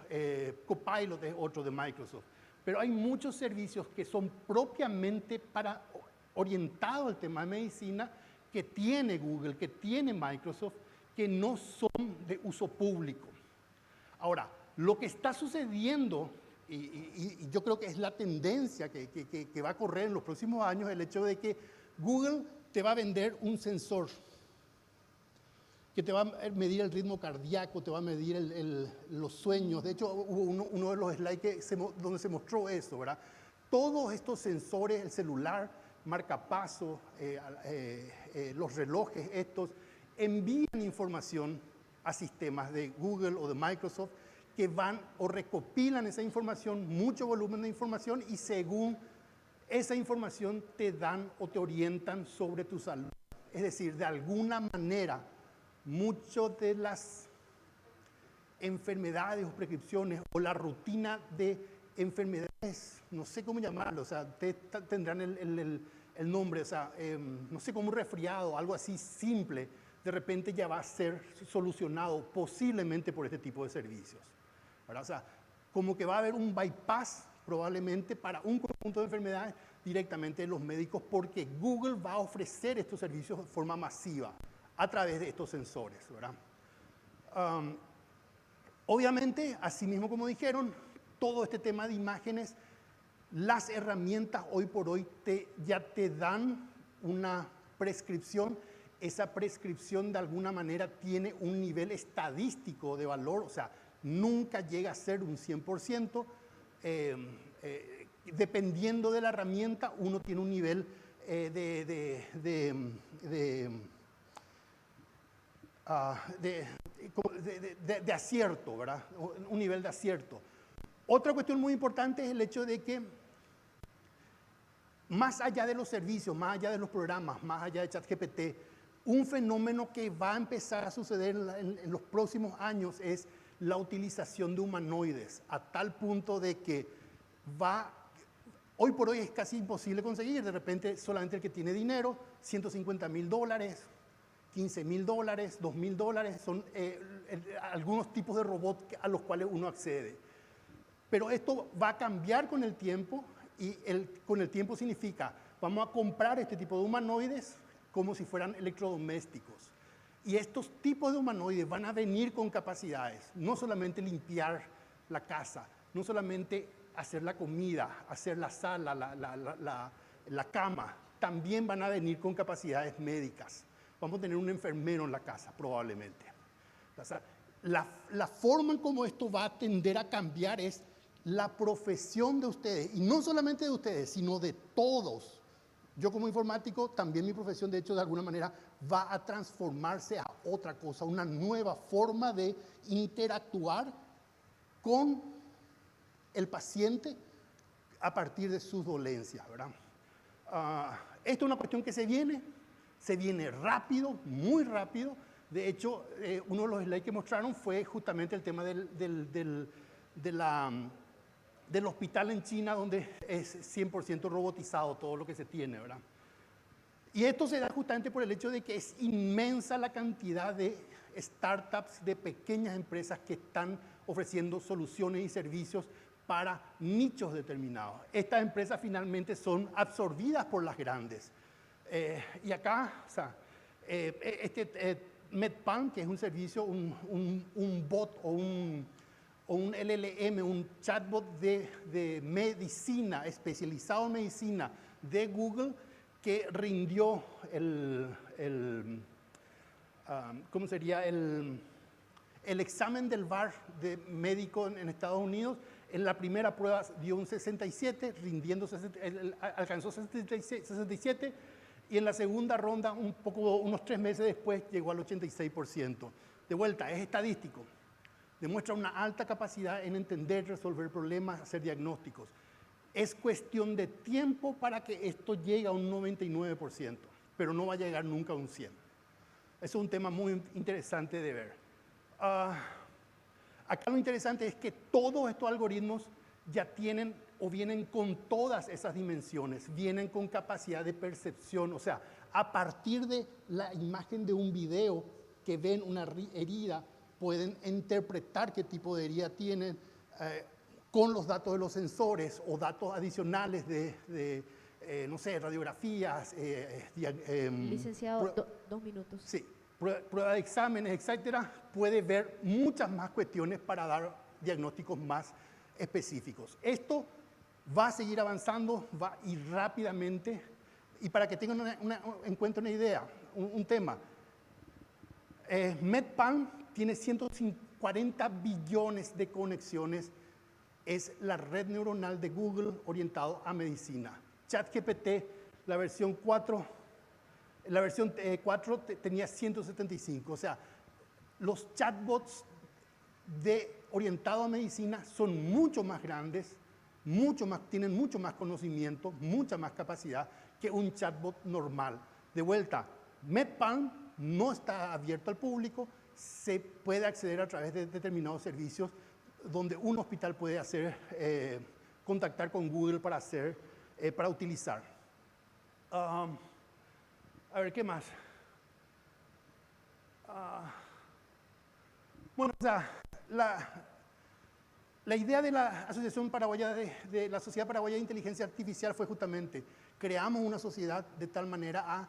Copilot es otro de Microsoft. Pero hay muchos servicios que son propiamente orientados al tema de medicina, que tiene Google, que tiene Microsoft, que no son de uso público. Ahora, lo que está sucediendo, y yo creo que es la tendencia que va a correr en los próximos años, el hecho de que Google te va a vender un sensor que te va a medir el ritmo cardíaco, te va a medir los sueños. De hecho, hubo uno de los slides donde se mostró eso, ¿verdad? Todos estos sensores, el celular, marcapasos, los relojes estos, envían información a sistemas de Google o de Microsoft que van o recopilan esa información, mucho volumen de información, y según esa información te dan o te orientan sobre tu salud. Es decir, de alguna manera, muchas de las enfermedades o prescripciones o la rutina de enfermedades, no sé cómo llamarlo, o sea, tendrán el nombre, o sea, no sé, como un resfriado, algo así simple, de repente ya va a ser solucionado posiblemente por este tipo de servicios, ¿verdad? O sea, como que va a haber un bypass probablemente para un conjunto de enfermedades directamente de los médicos, porque Google va a ofrecer estos servicios de forma masiva a través de estos sensores, ¿verdad? Obviamente, así mismo como dijeron, todo este tema de imágenes, las herramientas hoy por hoy ya te dan una prescripción. Esa prescripción de alguna manera tiene un nivel estadístico de valor, o sea, nunca llega a ser un 100%. Dependiendo de la herramienta, uno tiene un nivel de acierto, ¿verdad? Un nivel de acierto. Otra cuestión muy importante es el hecho de que más allá de los servicios, más allá de los programas, más allá de ChatGPT, Un fenómeno que va a empezar a suceder en los próximos años es la utilización de humanoides, a tal punto de que hoy por hoy es casi imposible conseguir. De repente solamente el que tiene dinero, $150,000, $15,000, $2,000, son algunos tipos de robots a los cuales uno accede. Pero esto va a cambiar con el tiempo, y con el tiempo significa, vamos a comprar este tipo de humanoides como si fueran electrodomésticos. Y estos tipos de humanoides van a venir con capacidades, no solamente limpiar la casa, no solamente hacer la comida, hacer la sala, la cama, también van a venir con capacidades médicas. Vamos a tener un enfermero en la casa, probablemente. O sea, la forma en cómo esto va a tender a cambiar es la profesión de ustedes, y no solamente de ustedes, sino de todos. Yo como informático, también mi profesión, de hecho, de alguna manera, va a transformarse a otra cosa, una nueva forma de interactuar con el paciente a partir de sus dolencias, ¿verdad? Esto es una cuestión que se viene rápido, muy rápido. De hecho, uno de los slides que mostraron fue justamente el tema del hospital en China, donde es 100% robotizado todo lo que se tiene, ¿verdad? Y esto se da justamente por el hecho de que es inmensa la cantidad de startups, de pequeñas empresas que están ofreciendo soluciones y servicios para nichos determinados. Estas empresas finalmente son absorbidas por las grandes. Y acá, o sea, MedPalm, que es un servicio, un bot o un LLM, un chatbot de medicina, especializado en medicina de Google, que rindió ¿cómo sería? El examen del VAR de médico en Estados Unidos. En la primera prueba dio un 67, alcanzó 67, y en la segunda ronda, unos 3 meses después, llegó al 86%. De vuelta, es estadístico. Demuestra una alta capacidad en entender, resolver problemas, hacer diagnósticos. Es cuestión de tiempo para que esto llegue a un 99%, pero no va a llegar nunca a un 100%. Es un tema muy interesante de ver. Acá lo interesante es que todos estos algoritmos ya tienen o vienen con todas esas dimensiones, vienen con capacidad de percepción, o sea, a partir de la imagen de un video que ven una herida, pueden interpretar qué tipo de herida tienen con los datos de los sensores o datos adicionales de no sé, radiografías. Licenciado, 2 minutos. Sí, prueba de exámenes, etcétera. Puede ver muchas más cuestiones para dar diagnósticos más específicos. Esto va a seguir avanzando, va a ir rápidamente. Y para que tengan en cuenta una idea, un tema, MedPalm tiene 140 billones de conexiones, es la red neuronal de Google orientado a medicina. ChatGPT, la versión 4, tenía 175, o sea, los chatbots orientados a medicina son mucho más grandes, tienen mucho más conocimiento, mucha más capacidad que un chatbot normal. De vuelta, MedPalm no está abierto al público, se puede acceder a través de determinados servicios donde un hospital puede contactar con Google para utilizar. A ver, ¿qué más? Bueno, o sea, la idea de la Asociación Paraguaya de la Sociedad Paraguaya de Inteligencia Artificial fue justamente, creamos una sociedad de tal manera a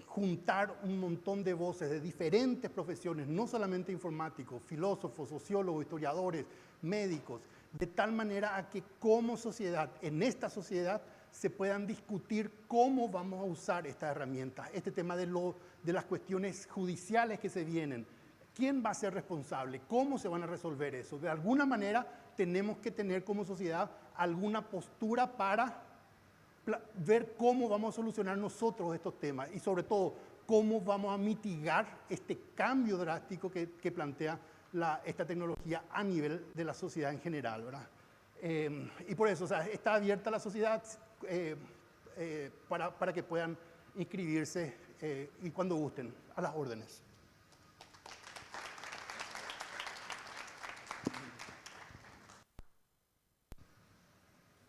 juntar un montón de voces de diferentes profesiones, no solamente informáticos, filósofos, sociólogos, historiadores, médicos, de tal manera a que como sociedad, en esta sociedad, se puedan discutir cómo vamos a usar estas herramientas. Este tema de las cuestiones judiciales que se vienen, ¿quién va a ser responsable? ¿Cómo se van a resolver eso? De alguna manera tenemos que tener como sociedad alguna postura para ver cómo vamos a solucionar nosotros estos temas y sobre todo cómo vamos a mitigar este cambio drástico que plantea esta tecnología a nivel de la sociedad en general, ¿verdad? Y por eso, o sea, está abierta la sociedad para que puedan inscribirse y cuando gusten, a las órdenes.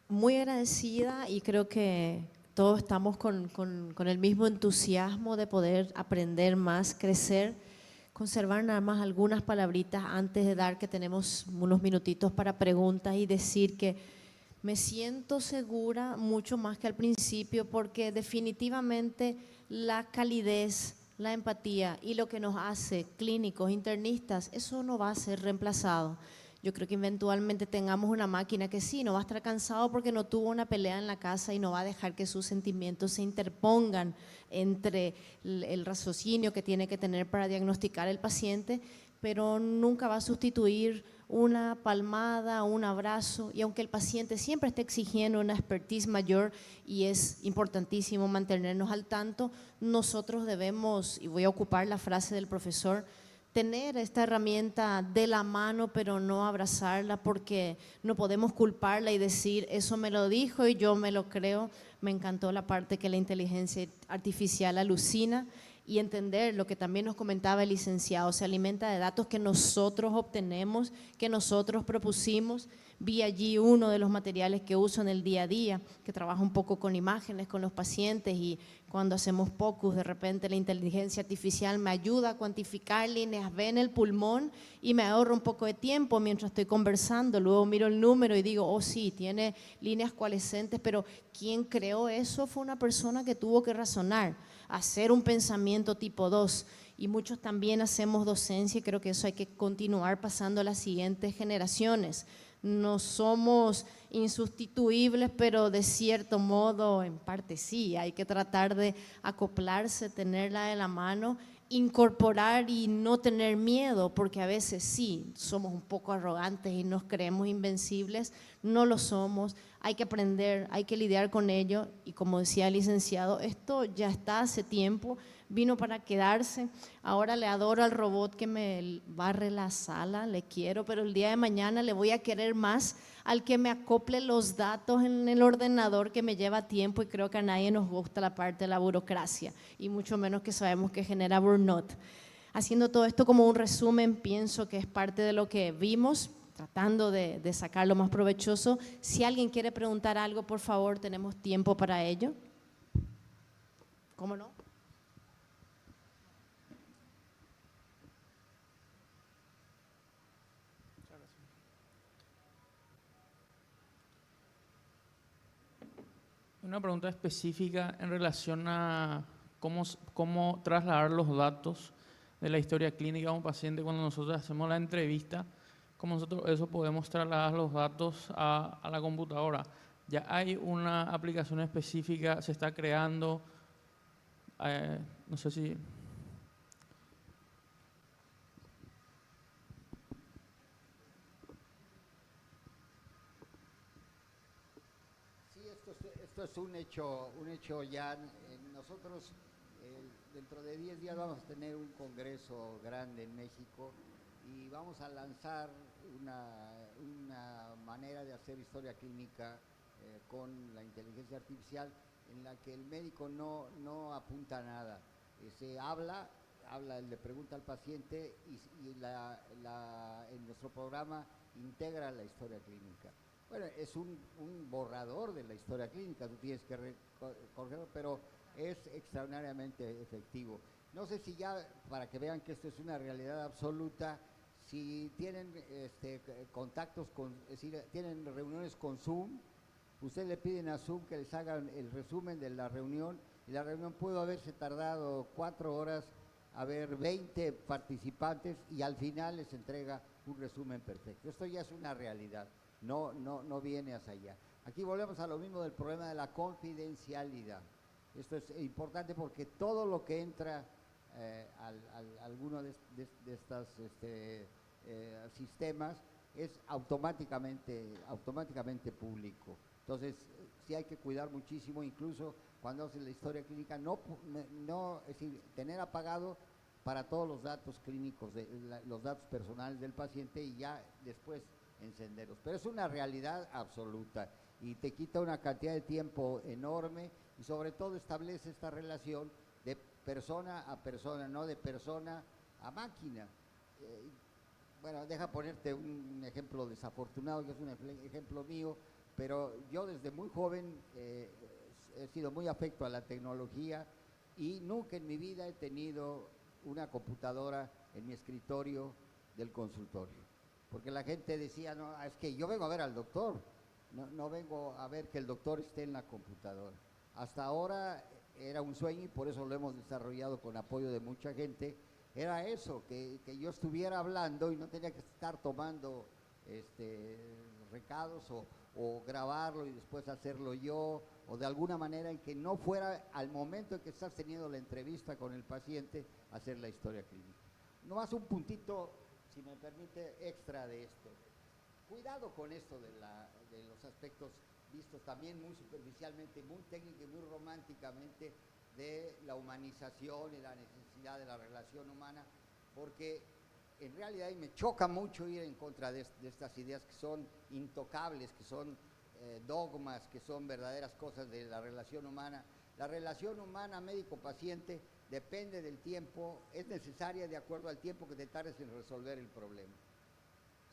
Muy agradecida y creo que todos estamos con el mismo entusiasmo de poder aprender más, crecer, conservar nada más algunas palabritas antes de dar que tenemos unos minutitos para preguntas y decir que me siento segura mucho más que al principio porque definitivamente la calidez, la empatía y lo que nos hace clínicos, internistas, eso no va a ser reemplazado. Yo creo que eventualmente tengamos una máquina que sí, no va a estar cansado porque no tuvo una pelea en la casa y no va a dejar que sus sentimientos se interpongan entre el raciocinio que tiene que tener para diagnosticar el paciente, pero nunca va a sustituir una palmada, un abrazo, y aunque el paciente siempre esté exigiendo una expertise mayor y es importantísimo mantenernos al tanto, nosotros debemos, y voy a ocupar la frase del profesor, tener esta herramienta de la mano, pero no abrazarla porque no podemos culparla y decir, eso me lo dijo y yo me lo creo. Me encantó la parte que la inteligencia artificial alucina y entender lo que también nos comentaba el licenciado, se alimenta de datos que nosotros obtenemos, que nosotros propusimos. Vi allí uno de los materiales que uso en el día a día, que trabaja un poco con imágenes, con los pacientes, y cuando hacemos POCUS, de repente la inteligencia artificial me ayuda a cuantificar líneas B en el pulmón y me ahorra un poco de tiempo mientras estoy conversando. Luego miro el número y digo, oh sí, tiene líneas coalescentes, pero ¿quién creó eso? Fue una persona que tuvo que razonar, hacer un pensamiento tipo 2. Y muchos también hacemos docencia y creo que eso hay que continuar pasando a las siguientes generaciones. No somos insustituibles, pero de cierto modo, en parte sí, hay que tratar de acoplarse, tenerla de la mano, incorporar y no tener miedo, porque a veces sí, somos un poco arrogantes y nos creemos invencibles, no lo somos, hay que aprender, hay que lidiar con ello y como decía el licenciado, esto ya está hace tiempo, vino para quedarse. Ahora le adoro al robot que me barre la sala, le quiero, pero el día de mañana le voy a querer más al que me acople los datos en el ordenador, que me lleva tiempo, y creo que a nadie nos gusta la parte de la burocracia y mucho menos que sabemos que genera burnout. Haciendo todo esto como un resumen, pienso que es parte de lo que vimos, tratando de sacar lo más provechoso. Si alguien quiere preguntar algo, por favor, tenemos tiempo para ello. ¿Cómo no? Una pregunta específica en relación a cómo trasladar los datos de la historia clínica a un paciente cuando nosotros hacemos la entrevista, cómo nosotros eso podemos trasladar los datos a la computadora. Ya hay una aplicación específica, se está creando, no sé si… Esto es un hecho ya. Nosotros dentro de 10 días vamos a tener un congreso grande en México y vamos a lanzar una manera de hacer historia clínica con la inteligencia artificial en la que el médico no apunta a nada. Se habla, le pregunta al paciente y en nuestro programa integra la historia clínica. Bueno, es un borrador de la historia clínica, tú tienes que corregirlo, pero es extraordinariamente efectivo. No sé si ya, para que vean que esto es una realidad absoluta, si tienen contactos es decir, tienen reuniones con Zoom, ustedes le piden a Zoom que les hagan el resumen de la reunión, y la reunión pudo haberse tardado 4 horas, haber 20 participantes y al final les entrega un resumen perfecto. Esto ya es una realidad. No viene hacia allá. Aquí volvemos a lo mismo del problema de la confidencialidad. Esto es importante porque todo lo que entra a alguno de estos sistemas es automáticamente público. Entonces, sí hay que cuidar muchísimo, incluso cuando hace la historia clínica, es decir, tener apagado para todos los datos clínicos, los datos personales del paciente y ya después encenderlos. Pero es una realidad absoluta y te quita una cantidad de tiempo enorme y sobre todo establece esta relación de persona a persona, no de persona a máquina. Bueno, deja ponerte un ejemplo desafortunado, que es un ejemplo mío, pero yo desde muy joven he sido muy afecto a la tecnología y nunca en mi vida he tenido una computadora en mi escritorio del consultorio. Porque la gente decía, no, es que yo vengo a ver al doctor, no vengo a ver que el doctor esté en la computadora. Hasta ahora era un sueño y por eso lo hemos desarrollado con apoyo de mucha gente. Era eso, que yo estuviera hablando y no tenía que estar tomando recados o grabarlo y después hacerlo yo, o de alguna manera en que no fuera al momento en que estás teniendo la entrevista con el paciente hacer la historia clínica. Nomás un puntito, si me permite, extra de esto. Cuidado con esto de los aspectos vistos también muy superficialmente, muy técnica y muy románticamente de la humanización y la necesidad de la relación humana, porque en realidad y me choca mucho ir en contra de estas ideas que son intocables, que son dogmas, que son verdaderas cosas de la relación humana. La relación humana médico-paciente depende del tiempo, es necesaria de acuerdo al tiempo que te tardes en resolver el problema.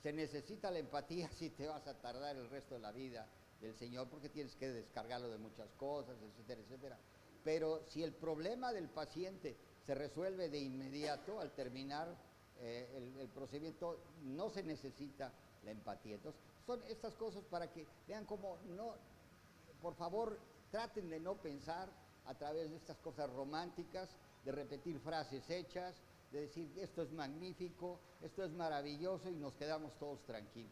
Se necesita la empatía si te vas a tardar el resto de la vida del Señor, porque tienes que descargarlo de muchas cosas, etcétera, etcétera. Pero si el problema del paciente se resuelve de inmediato al terminar el procedimiento, no se necesita la empatía. Entonces, son estas cosas para que vean cómo no, por favor, traten de no pensar a través de estas cosas románticas, de repetir frases hechas, de decir esto es magnífico, esto es maravilloso y nos quedamos todos tranquilos.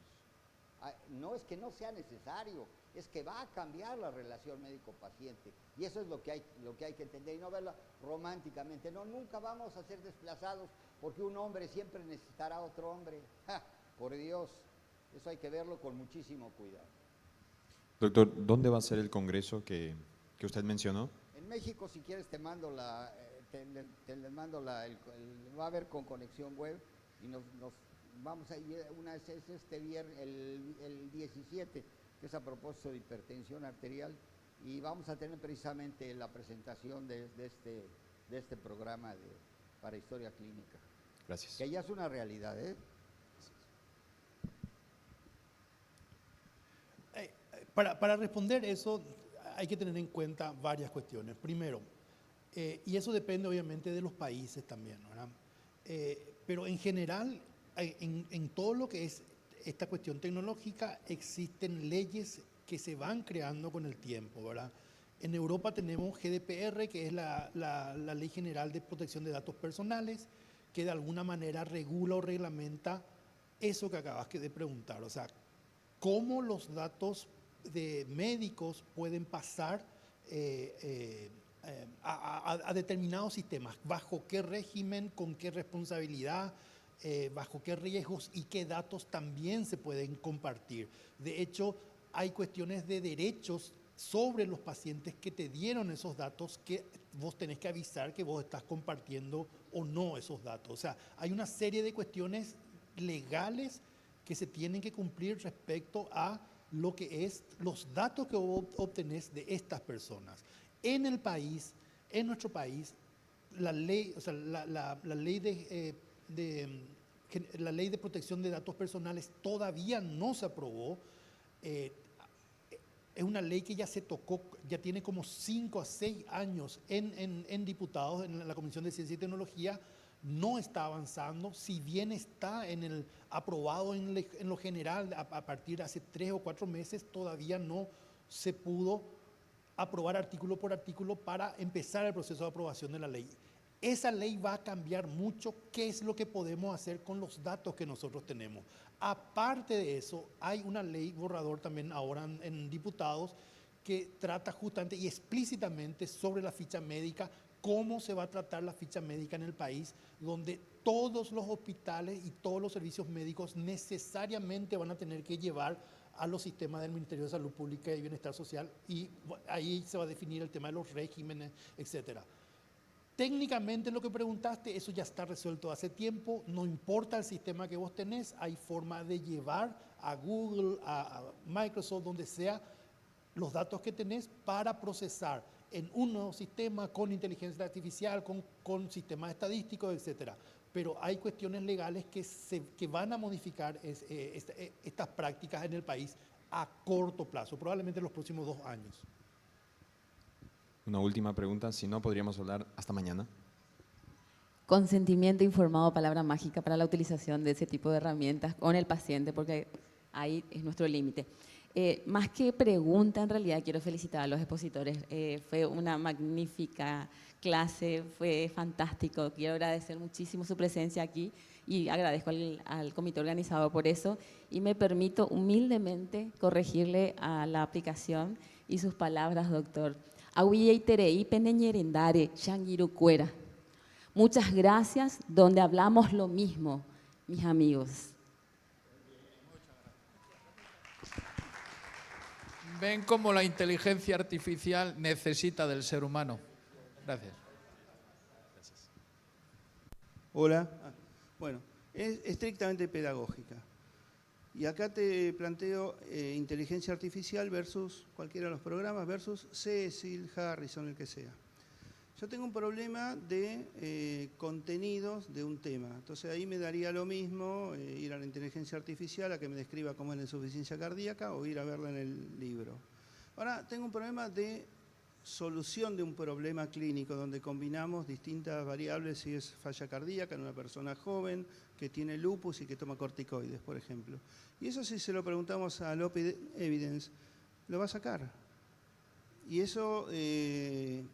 No es que no sea necesario, es que va a cambiar la relación médico-paciente y eso es lo que hay que entender y no verlo románticamente. No, nunca vamos a ser desplazados porque un hombre siempre necesitará a otro hombre. ¡Ja! Por Dios, eso hay que verlo con muchísimo cuidado. Doctor, ¿dónde va a ser el congreso que usted mencionó? En México, si quieres, te mando va a haber con conexión web y nos vamos a ir, una es este viernes, el 17, que es a propósito de hipertensión arterial, y vamos a tener precisamente la presentación de este programa para historia clínica. Gracias. Que ya es una realidad, ¿eh? Para responder eso hay que tener en cuenta varias cuestiones. Primero, y eso depende obviamente de los países también, ¿verdad? Pero en general, en todo lo que es esta cuestión tecnológica, existen leyes que se van creando con el tiempo, ¿verdad? En Europa tenemos GDPR, que es la Ley General de Protección de Datos Personales, que de alguna manera regula o reglamenta eso que acabas de preguntar, o sea, cómo los datos de médicos pueden pasar a determinados sistemas, bajo qué régimen, con qué responsabilidad, bajo qué riesgos y qué datos también se pueden compartir. De hecho, hay cuestiones de derechos sobre los pacientes que te dieron esos datos que vos tenés que avisar que vos estás compartiendo o no esos datos. O sea, hay una serie de cuestiones legales que se tienen que cumplir respecto a lo que es los datos que vos obtenés de estas personas. En el país, en nuestro país, la ley, o sea, la ley de protección de datos personales todavía no se aprobó. Es una ley que ya se tocó, ya tiene como 5 a 6 años en diputados, en la Comisión de Ciencia y Tecnología. No está avanzando, si bien está aprobado en lo general a partir de hace 3 o 4 meses, todavía no se pudo aprobar artículo por artículo para empezar el proceso de aprobación de la ley. Esa ley va a cambiar mucho qué es lo que podemos hacer con los datos que nosotros tenemos. Aparte de eso, hay una ley borrador también ahora en diputados que trata justamente y explícitamente sobre la ficha médica, cómo se va a tratar la ficha médica en el país, donde todos los hospitales y todos los servicios médicos necesariamente van a tener que llevar a los sistemas del Ministerio de Salud Pública y Bienestar Social, y ahí se va a definir el tema de los regímenes, etcétera. Técnicamente, lo que preguntaste, eso ya está resuelto hace tiempo, no importa el sistema que vos tenés, hay forma de llevar a Google, a Microsoft, donde sea, los datos que tenés para procesar en un nuevo sistema con inteligencia artificial, con sistemas estadísticos, etc. Pero hay cuestiones legales que van a modificar estas prácticas en el país a corto plazo, probablemente en los próximos 2 años. Una última pregunta, si no, podríamos hablar hasta mañana. Consentimiento informado, palabra mágica para la utilización de ese tipo de herramientas con el paciente, porque ahí es nuestro límite. Más que pregunta, en realidad quiero felicitar a los expositores. Fue una magnífica clase, fue fantástico. Quiero agradecer muchísimo su presencia aquí y agradezco al comité organizador por eso. Y me permito humildemente corregirle a la aplicación y sus palabras, doctor. Muchas gracias, donde hablamos lo mismo, mis amigos. Ven cómo la inteligencia artificial necesita del ser humano. Gracias. Hola. Bueno, es estrictamente pedagógica. Y acá te planteo inteligencia artificial versus cualquiera de los programas, versus Cecil, Harrison, el que sea. Yo tengo un problema de contenidos de un tema. Entonces ahí me daría lo mismo ir a la inteligencia artificial a que me describa cómo es la insuficiencia cardíaca o ir a verla en el libro. Ahora tengo un problema de solución de un problema clínico donde combinamos distintas variables, si es falla cardíaca en una persona joven que tiene lupus y que toma corticoides, por ejemplo. Y eso, si se lo preguntamos a Open Evidence, lo va a sacar. Y eso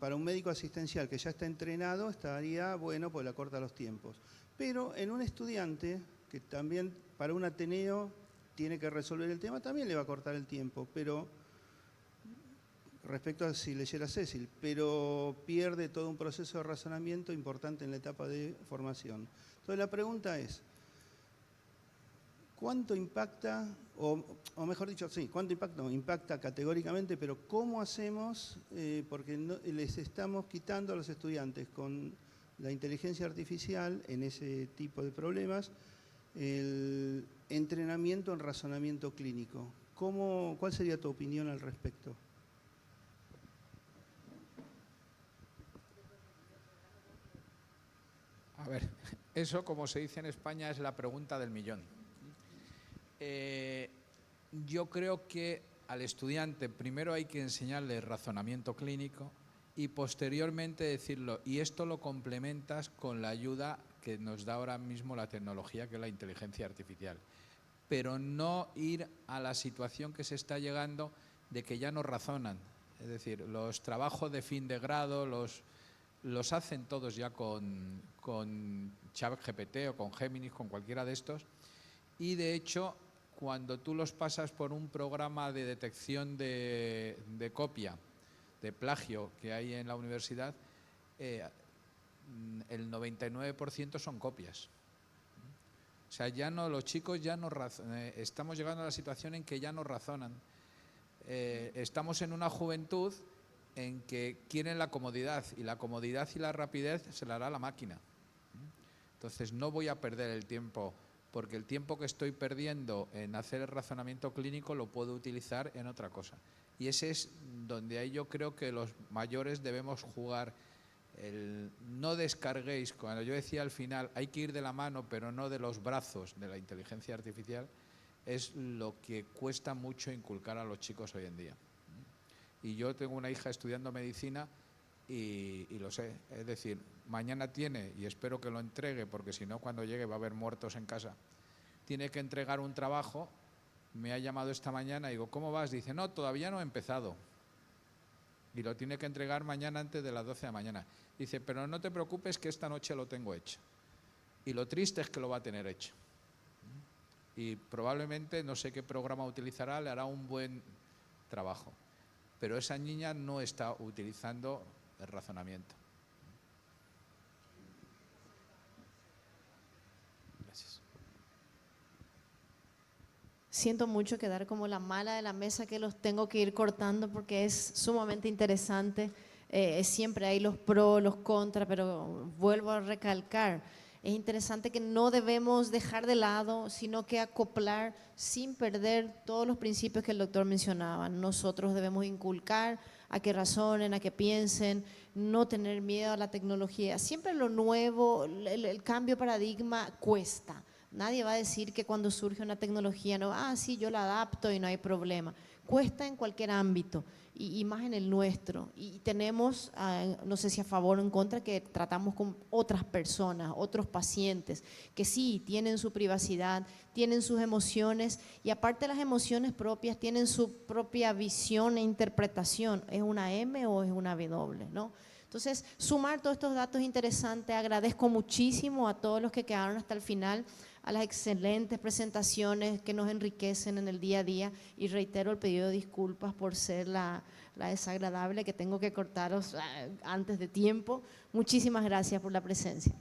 para un médico asistencial que ya está entrenado estaría bueno, pues le acorta los tiempos. Pero en un estudiante que también para un Ateneo tiene que resolver el tema, también le va a cortar el tiempo, pero respecto a si leyera Cecil, pero pierde todo un proceso de razonamiento importante en la etapa de formación. Entonces la pregunta es, ¿cuánto impacta, o mejor dicho, sí, cuánto impacta? No, impacta categóricamente, pero ¿cómo hacemos? Porque les estamos quitando a los estudiantes con la inteligencia artificial en ese tipo de problemas el entrenamiento en razonamiento clínico. ¿Cuál sería tu opinión al respecto? A ver, eso, como se dice en España, es la pregunta del millón. Yo creo que al estudiante primero hay que enseñarle razonamiento clínico y posteriormente decirlo, y esto lo complementas con la ayuda que nos da ahora mismo la tecnología, que es la inteligencia artificial. Pero no ir a la situación que se está llegando de que ya no razonan. Es decir, los trabajos de fin de grado los hacen todos ya con ChatGPT o con Géminis, con cualquiera de estos. Y de hecho, cuando tú los pasas por un programa de detección de copia, de plagio que hay en la universidad, el 99% son copias. O sea, ya no, los chicos ya no estamos llegando a la situación en que ya no razonan. Estamos en una juventud en que quieren la comodidad, y la comodidad y la rapidez se la hará la máquina. Entonces no voy a perder el tiempo, porque el tiempo que estoy perdiendo en hacer el razonamiento clínico lo puedo utilizar en otra cosa. Y ese es donde ahí yo creo que los mayores debemos jugar. No descarguéis, cuando yo decía al final hay que ir de la mano pero no de los brazos de la inteligencia artificial, es lo que cuesta mucho inculcar a los chicos hoy en día. Y yo tengo una hija estudiando medicina y lo sé, es decir, mañana tiene, y espero que lo entregue porque si no cuando llegue va a haber muertos en casa, tiene que entregar un trabajo. Me ha llamado esta mañana y digo, ¿cómo vas? Dice, no, todavía no he empezado. Y lo tiene que entregar mañana antes de las 12 de la mañana. Dice, pero no te preocupes que esta noche lo tengo hecho. Y lo triste es que lo va a tener hecho. Y probablemente, no sé qué programa utilizará, le hará un buen trabajo. Pero esa niña no está utilizando el razonamiento. Gracias. Siento mucho quedar como la mala de la mesa, que los tengo que ir cortando porque es sumamente interesante. Siempre hay los pros, los contras, pero vuelvo a recalcar, Es interesante que no debemos dejar de lado, sino que acoplar sin perder todos los principios que el doctor mencionaba. Nosotros debemos inculcar a que razonen, a que piensen, no tener miedo a la tecnología. Siempre lo nuevo, el cambio de paradigma cuesta. Nadie va a decir que cuando surge una tecnología, no, sí, yo la adapto y no hay problema. Cuesta en cualquier ámbito y más en el nuestro. Y tenemos, no sé si a favor o en contra, que tratamos con otras personas, otros pacientes, que sí, tienen su privacidad, tienen sus emociones y aparte de las emociones propias, tienen su propia visión e interpretación. ¿Es una M o es una W? ¿No? Entonces, sumar todos estos datos interesantes. Agradezco muchísimo a todos los que quedaron hasta el final, a las excelentes presentaciones que nos enriquecen en el día a día y reitero el pedido de disculpas por ser la desagradable que tengo que cortaros antes de tiempo. Muchísimas gracias por la presencia.